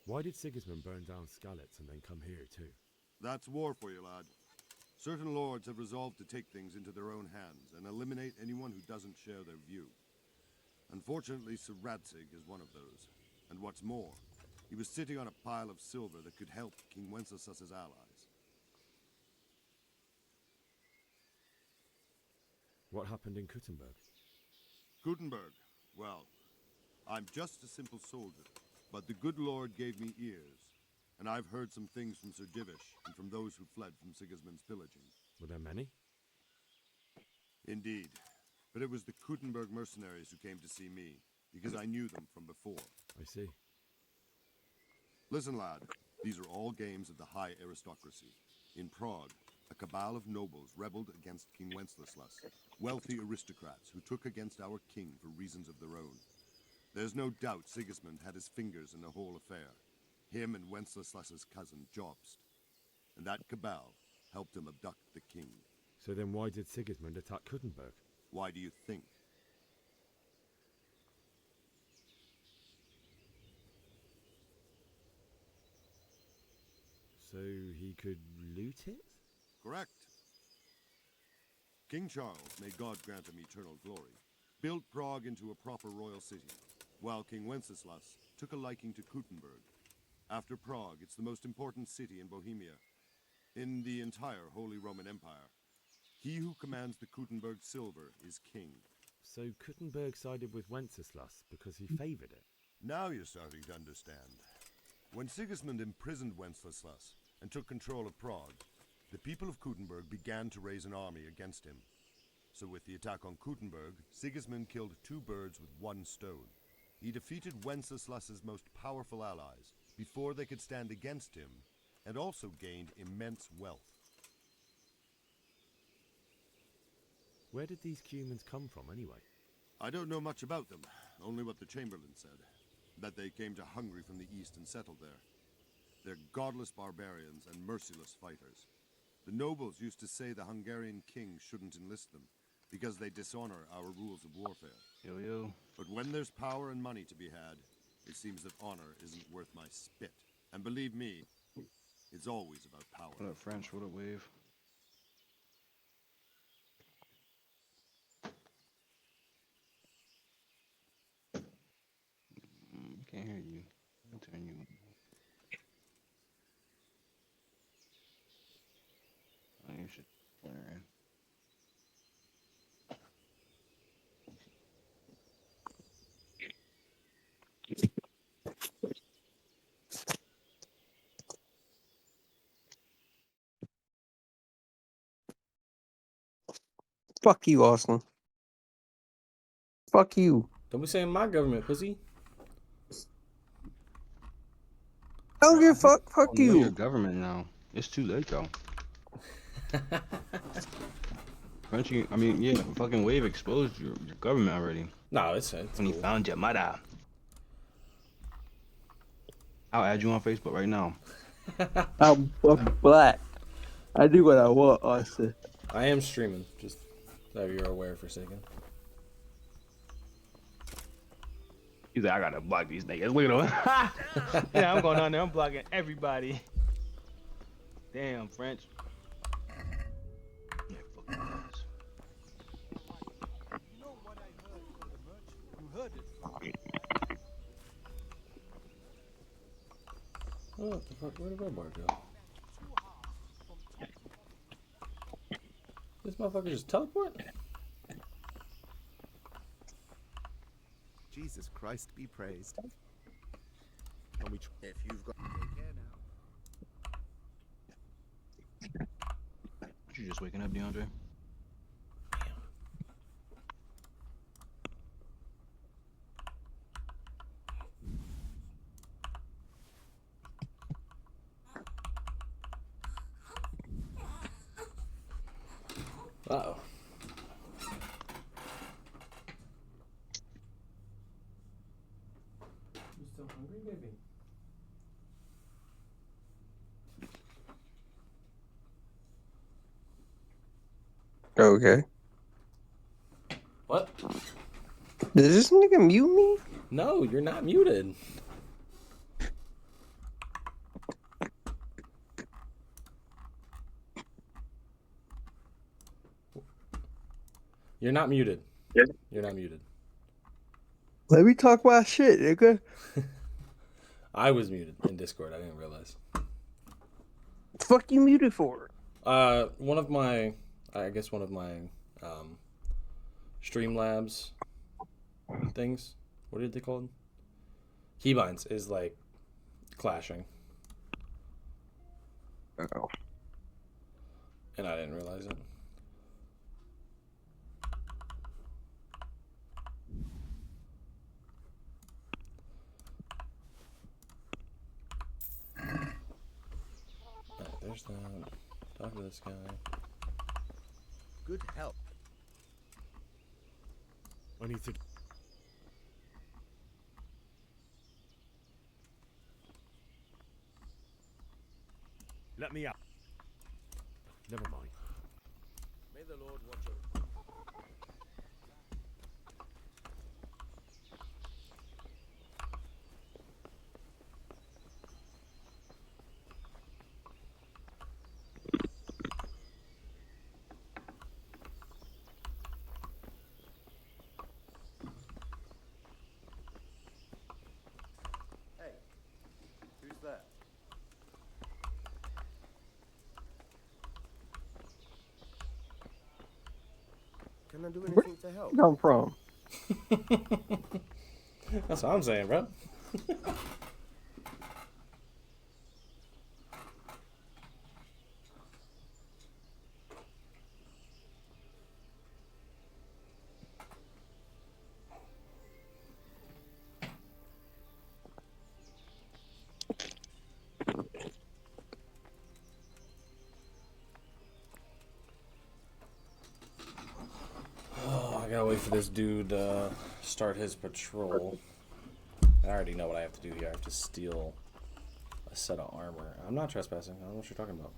Why did Sigismund burn down Skalitz and then come here too? That's war for you, lad. Certain lords have resolved to take things into their own hands and eliminate anyone who doesn't share their view. Unfortunately, Sir Radzig is one of those. And what's more, he was sitting on a pile of silver that could help King Wenceslas's allies. What happened in Kuttenberg? Gutenberg, well, I'm just a simple soldier, but the good Lord gave me ears, and I've heard some things from Sir Divish and from those who fled from Sigismund's pillaging. Were there many? Indeed, but it was the Kuttenberg mercenaries who came to see me, because I knew them from before. I see. Listen, lad, these are all games of the high aristocracy. In Prague, a cabal of nobles rebelled against King Wenceslas, wealthy aristocrats who took against our king for reasons of their own. There's no doubt Sigismund had his fingers in the whole affair. Him and Wenceslas's cousin, Jobst. And that cabal helped him abduct the king. So then why did Sigismund attack Kuttenberg? Why do you think? So he could loot it? Correct. King Charles, may God grant him eternal glory, built Prague into a proper royal city, while King Wenceslas took a liking to Kuttenberg. After Prague, it's the most important city in Bohemia, in the entire Holy Roman Empire. He who commands the Kuttenberg silver is king. So Kuttenberg sided with Wenceslas because he favoured it? Now you're starting to understand. When Sigismund imprisoned Wenceslas and took control of Prague, the people of Kuttenberg began to raise an army against him. So with the attack on Kuttenberg, Sigismund killed two birds with one stone. He defeated Wenceslas's most powerful allies before they could stand against him, and also gained immense wealth. Where did these humans come from anyway? I don't know much about them, only what the Chamberlain said. That they came to Hungary from the east and settled there. They're godless barbarians and merciless fighters. The nobles used to say the Hungarian king shouldn't enlist them, because they dishonor our rules of warfare. Yo. But when there's power and money to be had, it seems that honor isn't worth my spit. And believe me, it's always about power. What up, French? What up, Wave? Can't hear you. I'll turn you. Oh, you should turn her in. Fuck you, Arsenal. Fuck you. Don't be saying my government, pussy. I don't give a fuck. Fuck Know you. your government now. It's too late though. Frenchie, I mean, yeah, fucking Wave exposed your government already. No, it's when cool. he found your mother. I'll add you on Facebook right now. I'm black. I do what I want, Austin. I am streaming, just so you're aware for a second. He's like, I gotta block these niggas. Look at him. Yeah, I'm going on there. I'm blocking everybody. Damn, French. Yeah, fucking guys. You know what I heard from the merchant? You heard it from Oh, what the fuck? Where did Robard go? This motherfucker just teleport? Jesus Christ be praised. If you've got take care now. You just waking up, DeAndre? Uh-oh. You still hungry, baby? Okay. What? Does this nigga mute me? No, you're not muted. You're not muted. Yeah. You're not muted. Let me talk my shit, nigga. I was muted in Discord. I didn't realize. Fuck you muted for? One of my Streamlabs things. What did they call them? Keybinds is like clashing. Oh. And I didn't realize it. Alright, there's that. Talk to this guy. Good help. I need to. Let me out. Never mind. May the Lord watch over. Hey, who's there? Can I do Where anything to help? you come from? That's what I'm saying, bro. Oh, I gotta wait for this dude to start his patrol. I already know what I have to do here. I have to steal a set of armor. I'm not trespassing. I don't know what you're talking about.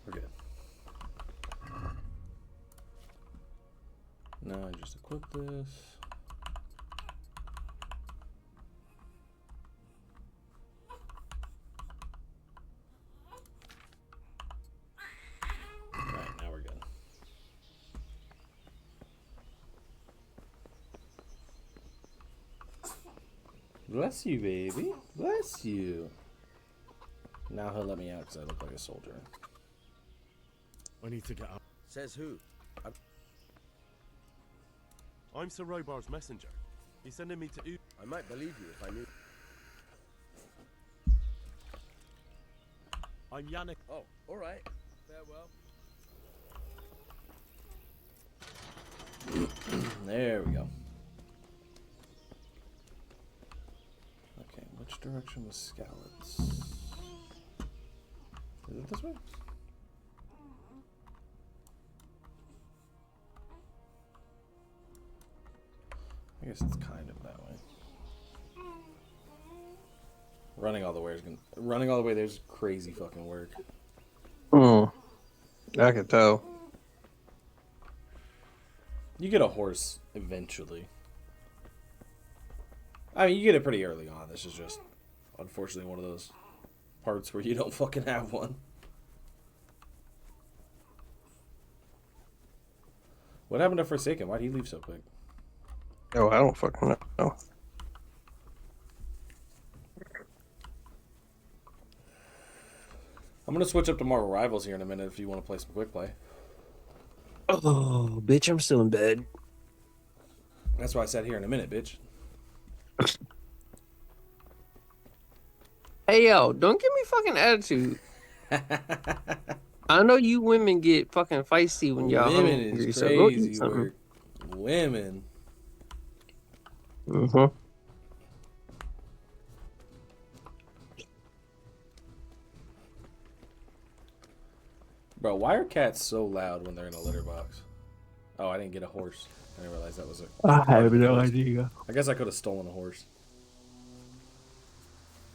We're good. Now I just equip this. Alright, now we're good. Bless you, baby. Bless you. Now he'll let me out because I look like a soldier. I need to get out. Says who? I'm Sir Robar's messenger. He's sending me to I might believe you if I knew. I'm Yannick. Oh, all right. Farewell. There we go. Okay, which direction was Scallops? Is it this way? I guess it's kind of that way. Running all the way there's crazy fucking work. I can tell. You get a horse eventually. I mean, you get it pretty early on. This is just, unfortunately, one of those parts where you don't fucking have one. What happened to Forsaken? Why'd he leave so quick? Oh, I don't fucking know. I'm gonna switch up to Marvel Rivals here in a minute if you want to play some quick play. Oh, bitch, I'm still in bed. That's why I said here in a minute, bitch. Hey, yo, don't give me fucking attitude. I know you women get fucking feisty when y'all Women hungry, is so go eat crazy something. work. Women. Mm-hmm. Bro, why are cats so loud when they're in a litter box? Oh, I didn't get a horse. I didn't realize that was a... I have no horse. idea. I guess I could have stolen a horse.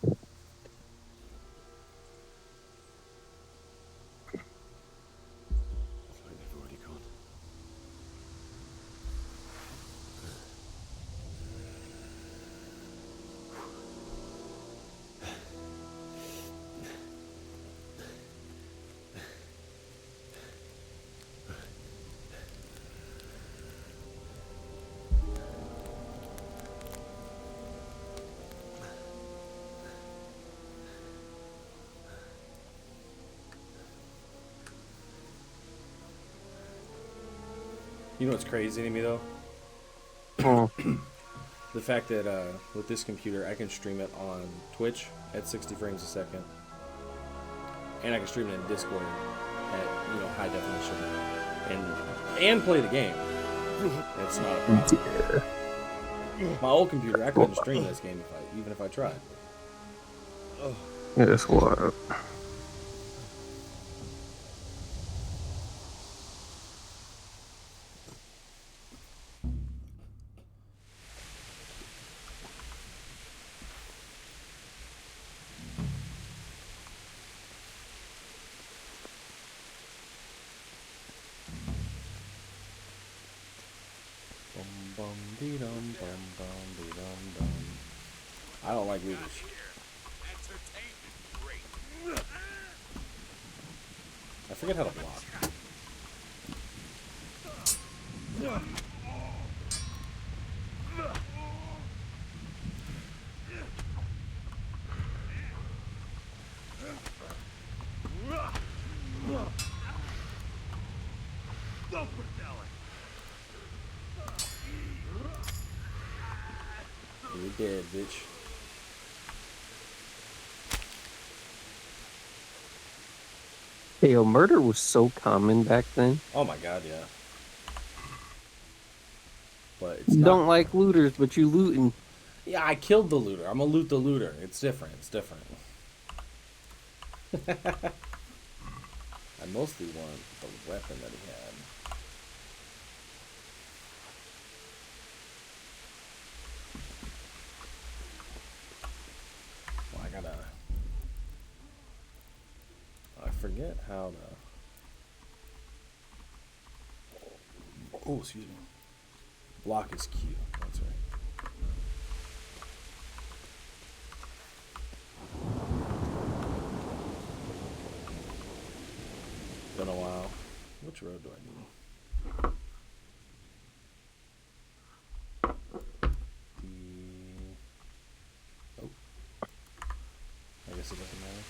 They've already gone. You know what's crazy to me, though? The fact that with this computer, I can stream it on Twitch at 60 frames a second. And I can stream it in Discord at, you know, high definition. And play the game. It's not a problem. My old computer, I couldn't stream this game even if I tried. Yeah, it's wild. I don't like looters. I forget how to block. You're dead, bitch. Hey, yo, murder was so common back then. Oh my god, yeah. But it's Don't not. like looters, but you looting. Yeah, I killed the looter. I'm gonna loot the looter. It's different. It's different. I mostly want the weapon that he had. Well, I gotta... I forget how to... Oh, excuse me. Block is Q. That's right. Been a while. Which road do I need? Oh. I guess it doesn't matter.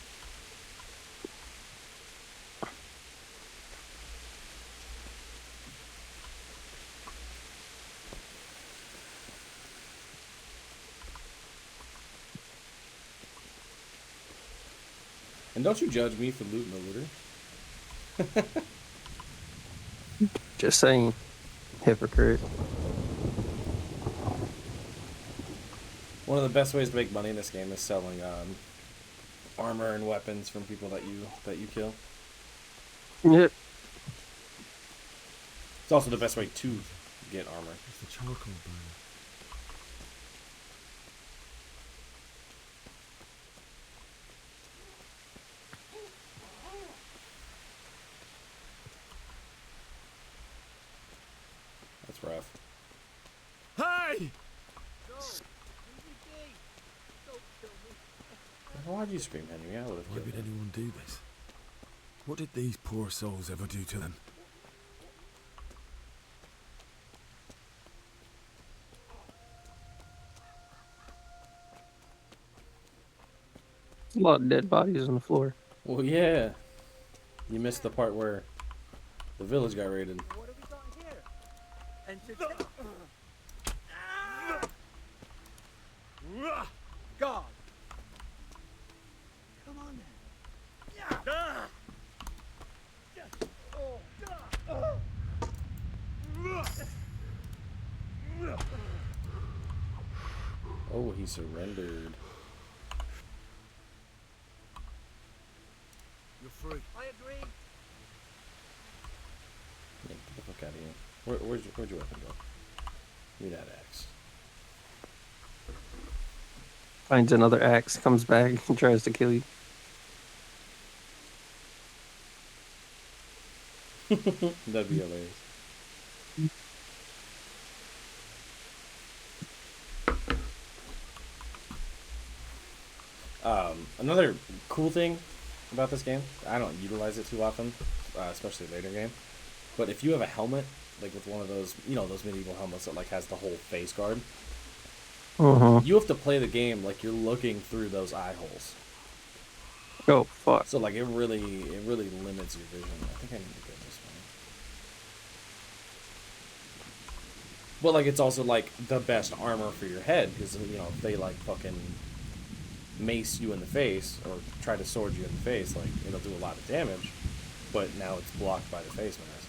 And don't you judge me for looting the looter. Just saying. Hypocrite. One of the best ways to make money in this game is selling armor and weapons from people that you kill. Yep. It's also the best way to get armor. It's the charcoal burner. That's rough. Hey! Why'd you scream, Henry? I would have Why killed would him. anyone do this? What did these poor souls ever do to them? A lot of dead bodies on the floor. Well, yeah. You missed the part where the village got raided. What have we got here? Entertain. God. Come on then. Oh, he surrendered. You're free. I agree. Yeah, get the fuck out of here. Where'd your weapon go? Give me that axe. Finds another axe, comes back, and tries to kill you. That'd be hilarious. Another cool thing about this game, I don't utilize it too often, especially later game, but if you have a helmet, like with one of those, those medieval helmets that like has the whole face guard, you have to play the game like you're looking through those eye holes. Oh, fuck. So like it really limits your vision. I think I need to go this way. But like it's also like the best armor for your head, because if they like fucking mace you in the face or try to sword you in the face, like it'll do a lot of damage, but now it's blocked by the face mask.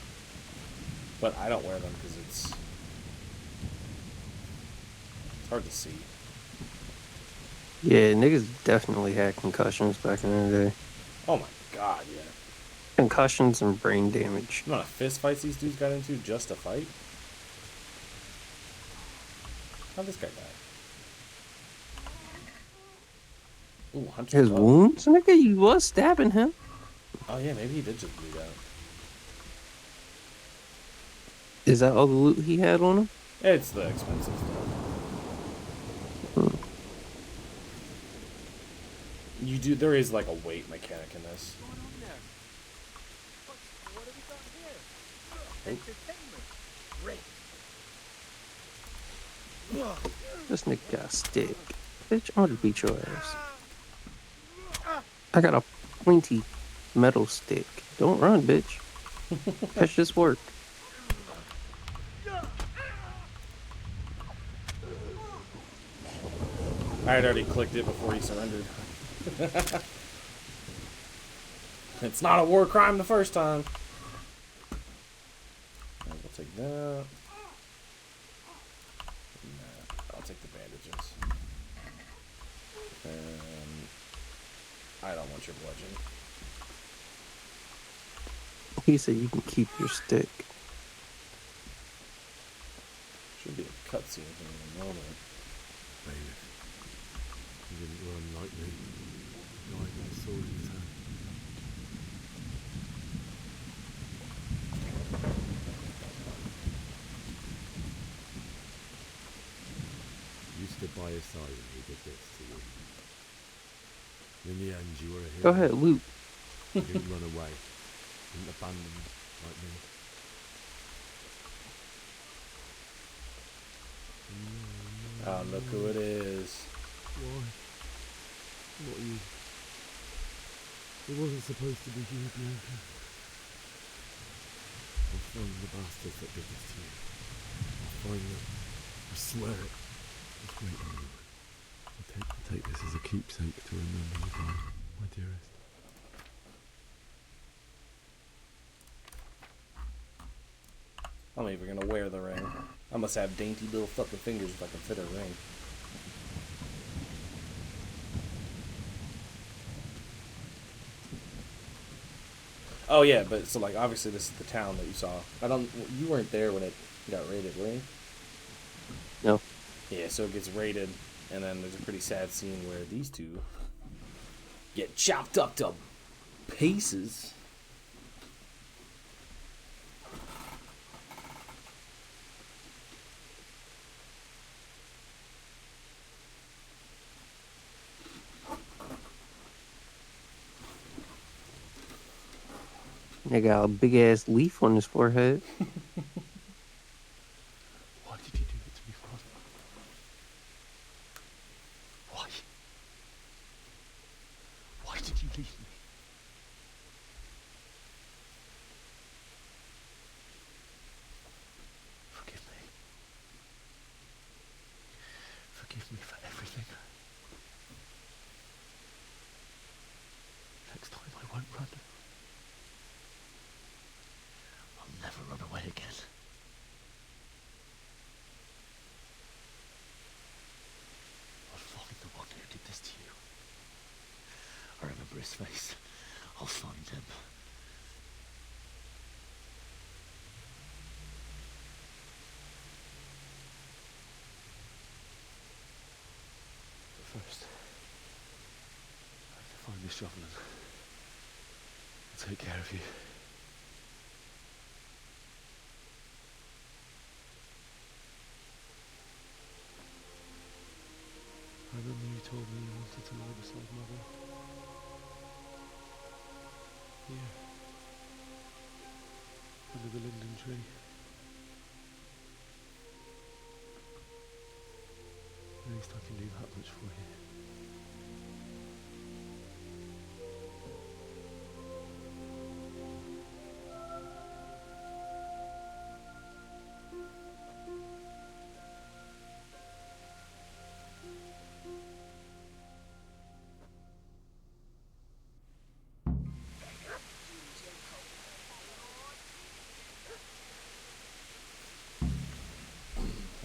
But I don't wear them because it's hard to see. Yeah, niggas definitely had concussions back in the day. Oh my god, yeah. Concussions and brain damage. You know what fist fights these dudes got into just to fight? How'd this guy die? Ooh, Hunter His Buck. wounds? Nigga, you was stabbing him. Oh yeah, maybe he did just bleed out. Is that all the loot he had on him? It's the expensive stuff. There is like a weight mechanic in this. What have we got here? Entertainment. Great. This nigga got a stick. Bitch, I'm gonna beat your ass. I got a pointy metal stick. Don't run, bitch. Catch this work. I had already clicked it before he surrendered. It's not a war crime the first time. We'll take that. Nah, I'll take the bandages. And I don't want your bludgeon. He said you can keep your stick. Should be a cutscene here in a moment. Bailiff. He didn't run like me. Died with a sword in his hand. You stood by his side when he did this to you. In the end, you were a hero. Go ahead, loot. You didn't run away. Didn't abandon like me. Oh, look who it is. Why? Not you. It wasn't supposed to be you, Bianca. I'll find the bastards that did this to you. I'll find them. I swear it. Just wait a moment. I'll take this as a keepsake to remember you by, my dearest. I'm even gonna wear the ring. I must have dainty little fucking fingers if I can fit a ring. Oh yeah, but so like obviously this is the town that you saw. You weren't there when it got raided, were you? No. Yeah, so it gets raided, and then there's a pretty sad scene where these two get chopped up to pieces. They got a big ass leaf on his forehead. Why did you do it to me, Father? Why? Why did you leave me? Forgive me. Forgive me for everything. Next time I won't run. I'll never run away again. I'll find the one who did this to you. I remember his face. I'll find him. But first, I have to find this shovel and take care of you. I remember you told me you wanted to lie beside Mother. Here. Under the linden tree. At least I can do that much for you.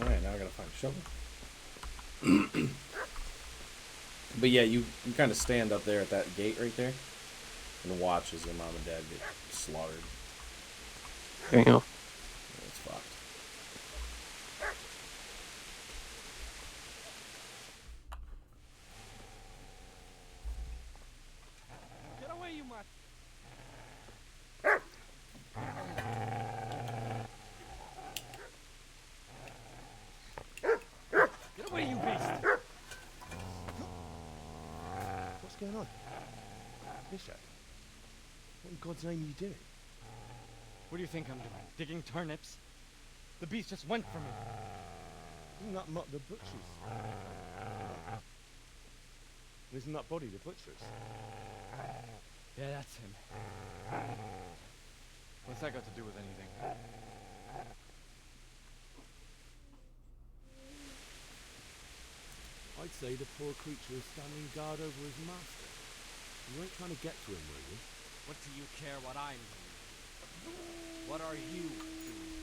Alright, now I gotta find a shovel. But yeah, you kind of stand up there at that gate right there and watch as your mom and dad get slaughtered. Damn. It's fucked. Get away, you mutt! Get away, you beast! What's going on? Bishop? What in God's name are you doing? What do you think I'm doing? Digging turnips? The beast just went for me. Isn't that mutt the butcher's? Isn't that body the butcher's? Yeah, that's him. What's that got to do with anything? I'd say the poor creature is standing guard over his master. You weren't trying to get to him, were you? What do you care what I'm doing? What are you doing?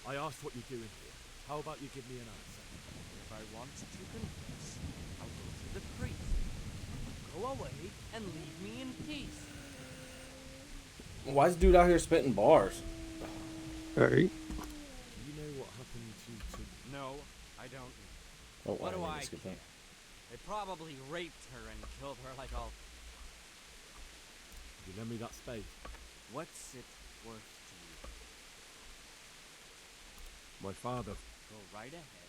I asked what you're doing here. How about you give me an answer? If I want to confess, I'll go to the priest. Go away and leave me in peace. Why is dude out here spitting bars? Alright. You know what happened to... No, I don't. Oh, What do need to I skip care? that. They probably raped her and killed her like all. You lend me that spade? What's it worth to you? My father... Go right ahead.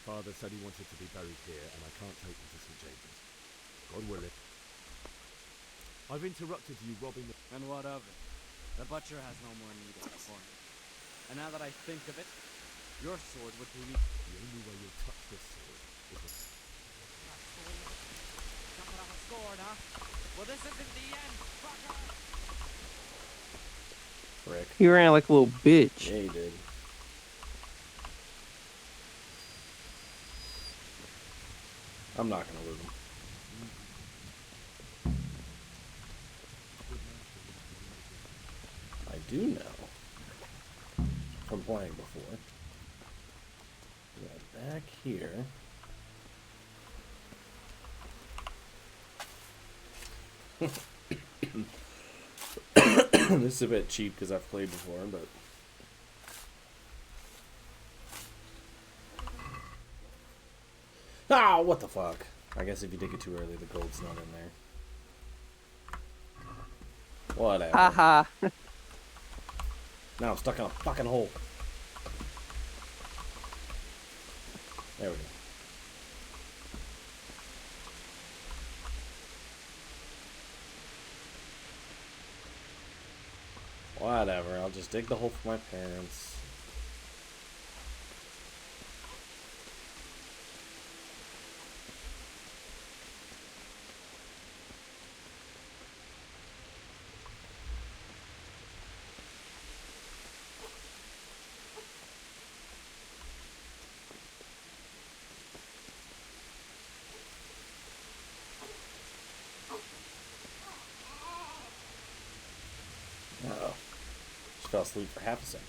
Father said he wanted to be buried here, and I can't take him to St. James's. God willing. I've interrupted you robbing the... And what of it? The butcher has no more need of the corner. And now that I think of it, your sword would do me. The only way you'll touch this sword is with... Got off a sword, huh? Well, this isn't the end, fucker! Frick. He ran like a little bitch. Yeah, he did. I'm not gonna lose him. I do know from playing before. Yeah, back here. This is a bit cheap because I've played before, but ah, what the fuck? I guess if you dig it too early, the gold's not in there. Whatever. Haha. Now I'm stuck in a fucking hole. There we go. Whatever, I'll just dig the hole for my parents. Uh-oh. Just fell asleep for half a second.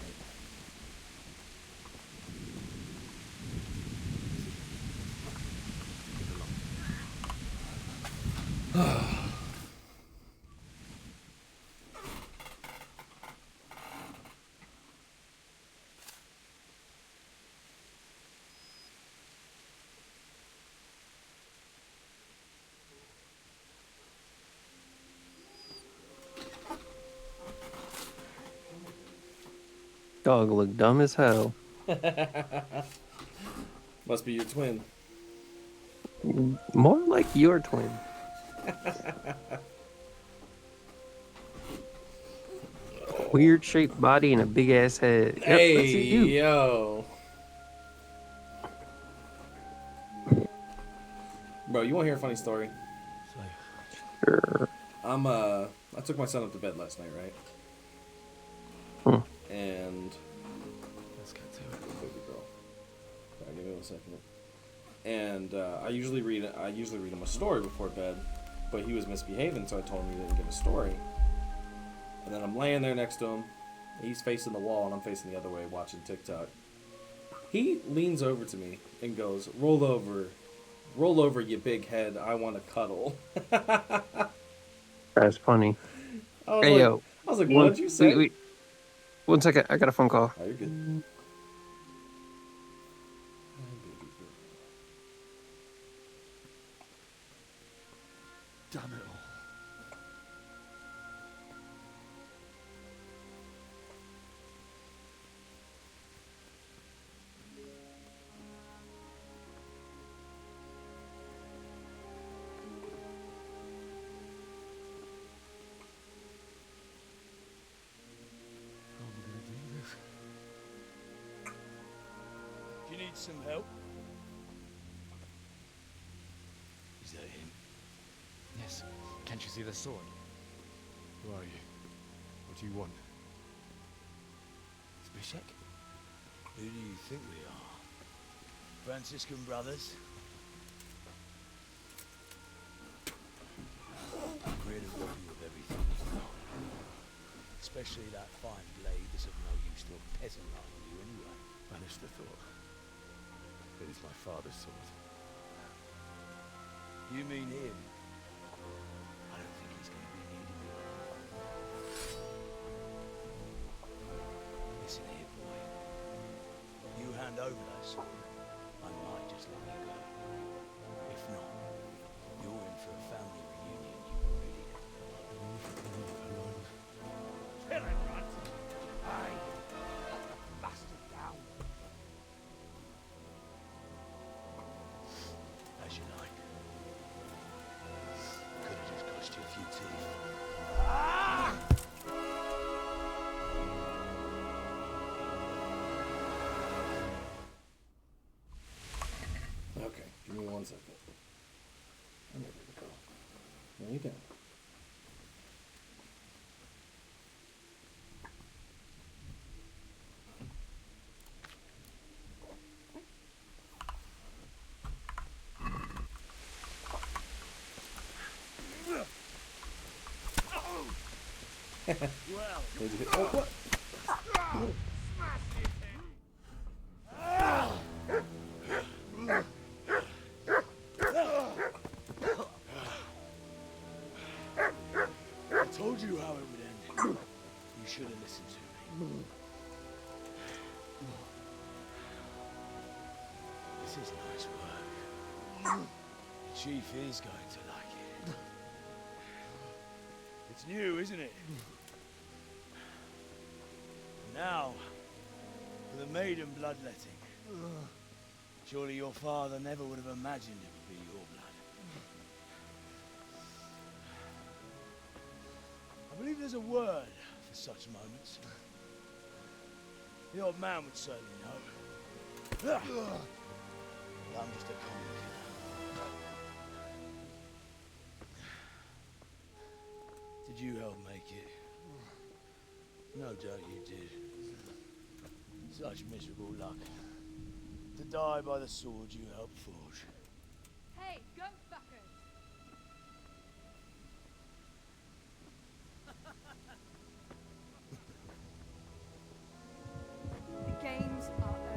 Dog look dumb as hell. Must be your twin. More like your twin. Weird shaped body and a big ass head. Yep, Hey, that's you. yo. Bro, you want to hear a funny story? Sure. I took my son up to bed last night, right? And let's get to it, baby girl. Sorry, give me 1 second. And I usually read him a story before bed, but he was misbehaving, so I told him he didn't get a story. And then I'm laying there next to him. He's facing the wall, and I'm facing the other way, watching TikTok. He leans over to me and goes, roll over, you big head. I want to cuddle." That's funny. Hey, yo. I was like, what'd you say? Wait. 1 second, I got a phone call. Oh, you're good. Damn it all. How am I going to do this? Do you need some help? Is that him? Yes. Can't you see the sword? Who are you? What do you want? Zbyszek? Who do you think we are? Franciscan brothers? I'm here to rob you of everything you've got. Especially that fine blade that's of no use to a peasant like you anyway. Banish the thought. It is my father's sword. You mean him? I don't think he's going to be needing it. Listen here, boy. You hand over that sword, I might just let you go. If not, you're in for a family reunion you already have. Kill him, Runt! Aye! Bastard down! As you like. Could have just cost you a few teeth. Ah! Okay, give me 1 second. I'm ready to go. There you go. Well, what? I told you how it would end. You should have listened to me. This is nice work. The chief is going to like it. It's new, isn't it? Now, for the maiden bloodletting. Surely your father never would have imagined it would be your blood. I believe there's a word for such moments. The old man would certainly know. But I'm just a common killer. Did you help make it? No doubt you did. Such miserable luck. To die by the sword you helped forge. Hey, go fuckers! The games are over.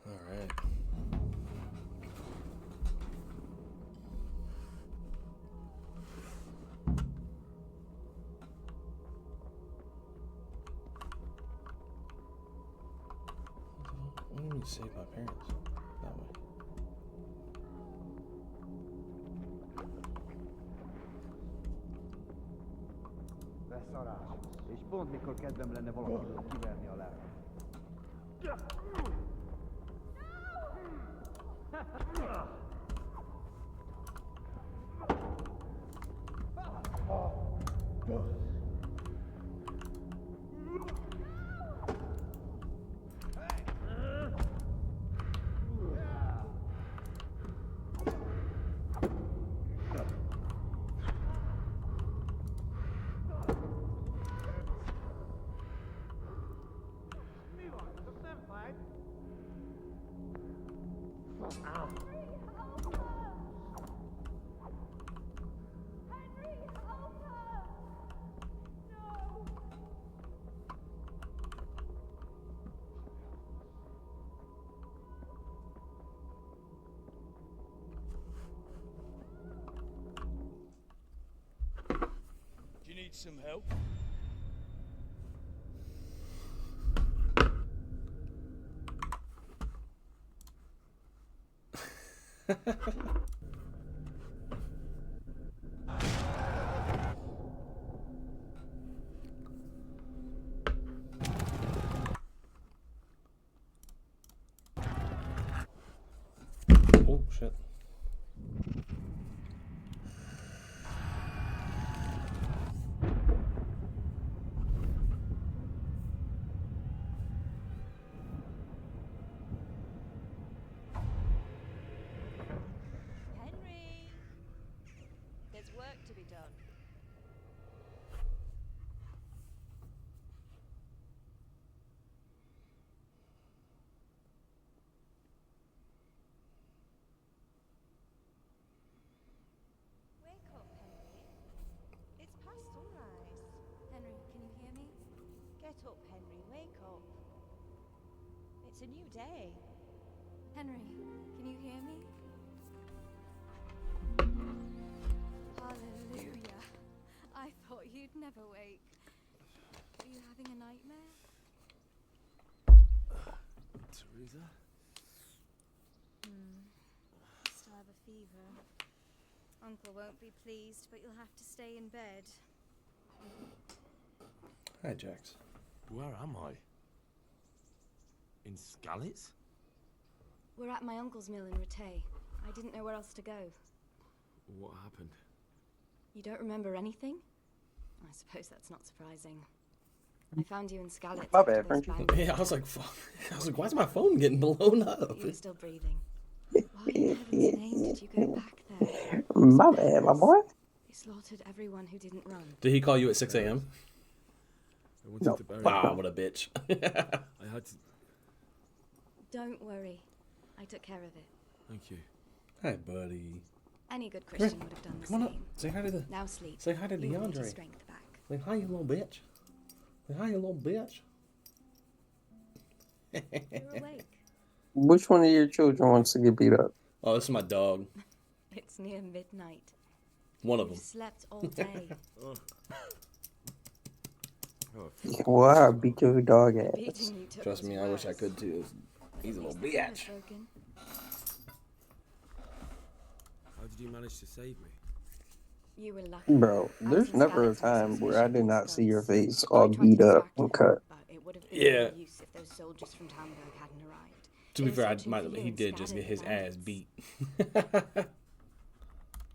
Alright. Why didn't you save my parents? That way. Beszarás. És pont mikor kedvem lenne valakitől kiverni a lelket. Do you need some help? Oh shit. Henry! There's work to be done. Wake up, Henry. It's past sunrise. Henry, can you hear me? Get up, Henry. Wake up. It's a new day. Henry, can you hear me? Hallelujah. I thought you'd never wake. Are you having a nightmare? Teresa? Still have a fever. Uncle won't be pleased, but you'll have to stay in bed. Hi, Jax. Where am I? In Skalitz? We're at my uncle's mill in Rattay. I didn't know where else to go. What happened? You don't remember anything? I suppose that's not surprising. I found you in Skalitz. My after bad, those Frenchie. bangers. Yeah, I was like, fuck. I was like, why's my phone getting blown up? You were still breathing. Why in heaven's name did you go back there? My bad, my boy. They slaughtered everyone who didn't run. Did he call you at 6 a.m.? I wanted No. to bury Wow, him. what a bitch. I had to. Don't worry. I took care of it. Thank you. Hi, buddy. Any good Christian would have done the Come on same. up. Say hi to the. Now sleep. Say hi to You need your DeAndre. strength back. Say hi, you little bitch. Say hi, you little bitch. You're awake. Which one of your children wants to get beat up? Oh, this is my dog. It's near midnight. One of You've them. slept all day. Well, I beat your dog The ass. beating you took Trust was me, I wish I worse. could too. He's a little At least the bitch. hammer's broken. How did you manage to save me? You were lucky. Bro, I was there's in never a Skalitz on time where I suspicion did of not see your skunks. face I all tried to beat up distract and you, cut. but it would have been Yeah. no use if those soldiers from Tamburg hadn't arrived. To They be were fair, searching for you he and did just get scattered his the ass bandits. beat.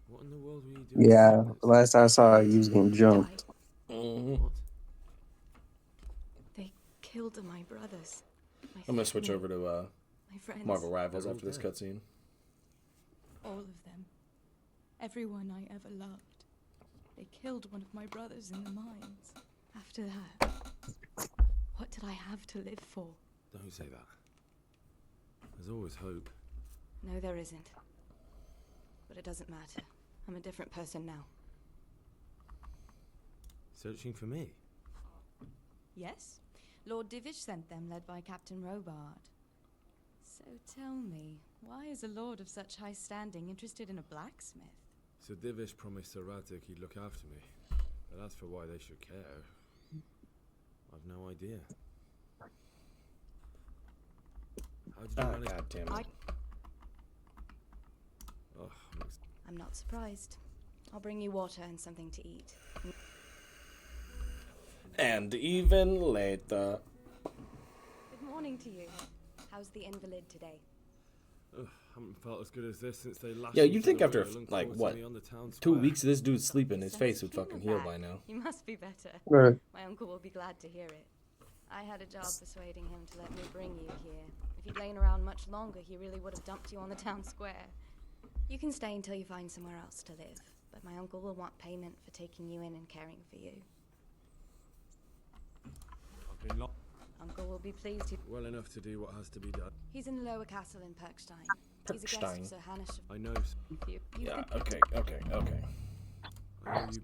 What in the world were you doing? Yeah, in Skalitz? last I saw you was getting jumped. Mhm. What? They killed my brothers. My I'm gonna switch family, over to my friends. Marvel Rivals They're all after this dead. cutscene. All of them. Everyone I ever loved. They killed one of my brothers in the mines. After that, what did I have to live for? Don't say that. There's always hope. No, there isn't. But it doesn't matter. I'm a different person now. Searching for me? Yes? Lord Divish sent them, led by Captain Robard. So tell me, why is a lord of such high standing interested in a blacksmith? So Divish promised Sir Radzik he'd look after me. But as for why they should care, I've no idea. How did you Ah, manage? God damn it. Oh, I'm not surprised. I'll bring you water and something to eat. And even later. Good morning to you. How's the invalid today? ugh, haven't felt as good as this since they lashed Yeah, me you'd to think the after wheel and like quartered what, me on the town 2 square. weeks of this dude sleeping, his Sense face of would fucking humour heal by back. now. You must be better. Right. My uncle will be glad to hear it. I had a job persuading him to let me bring you here. If you'd lain around much longer, he really would have dumped you on the town square. You can stay until you find somewhere else to live, but my uncle will want payment for taking you in and caring for you. I've been Uncle will be pleased. Well enough to do what has to be done. He's in the lower castle in Perkstein. He's a guest of Sir Hanush. I know. You Yeah, could- okay. I know you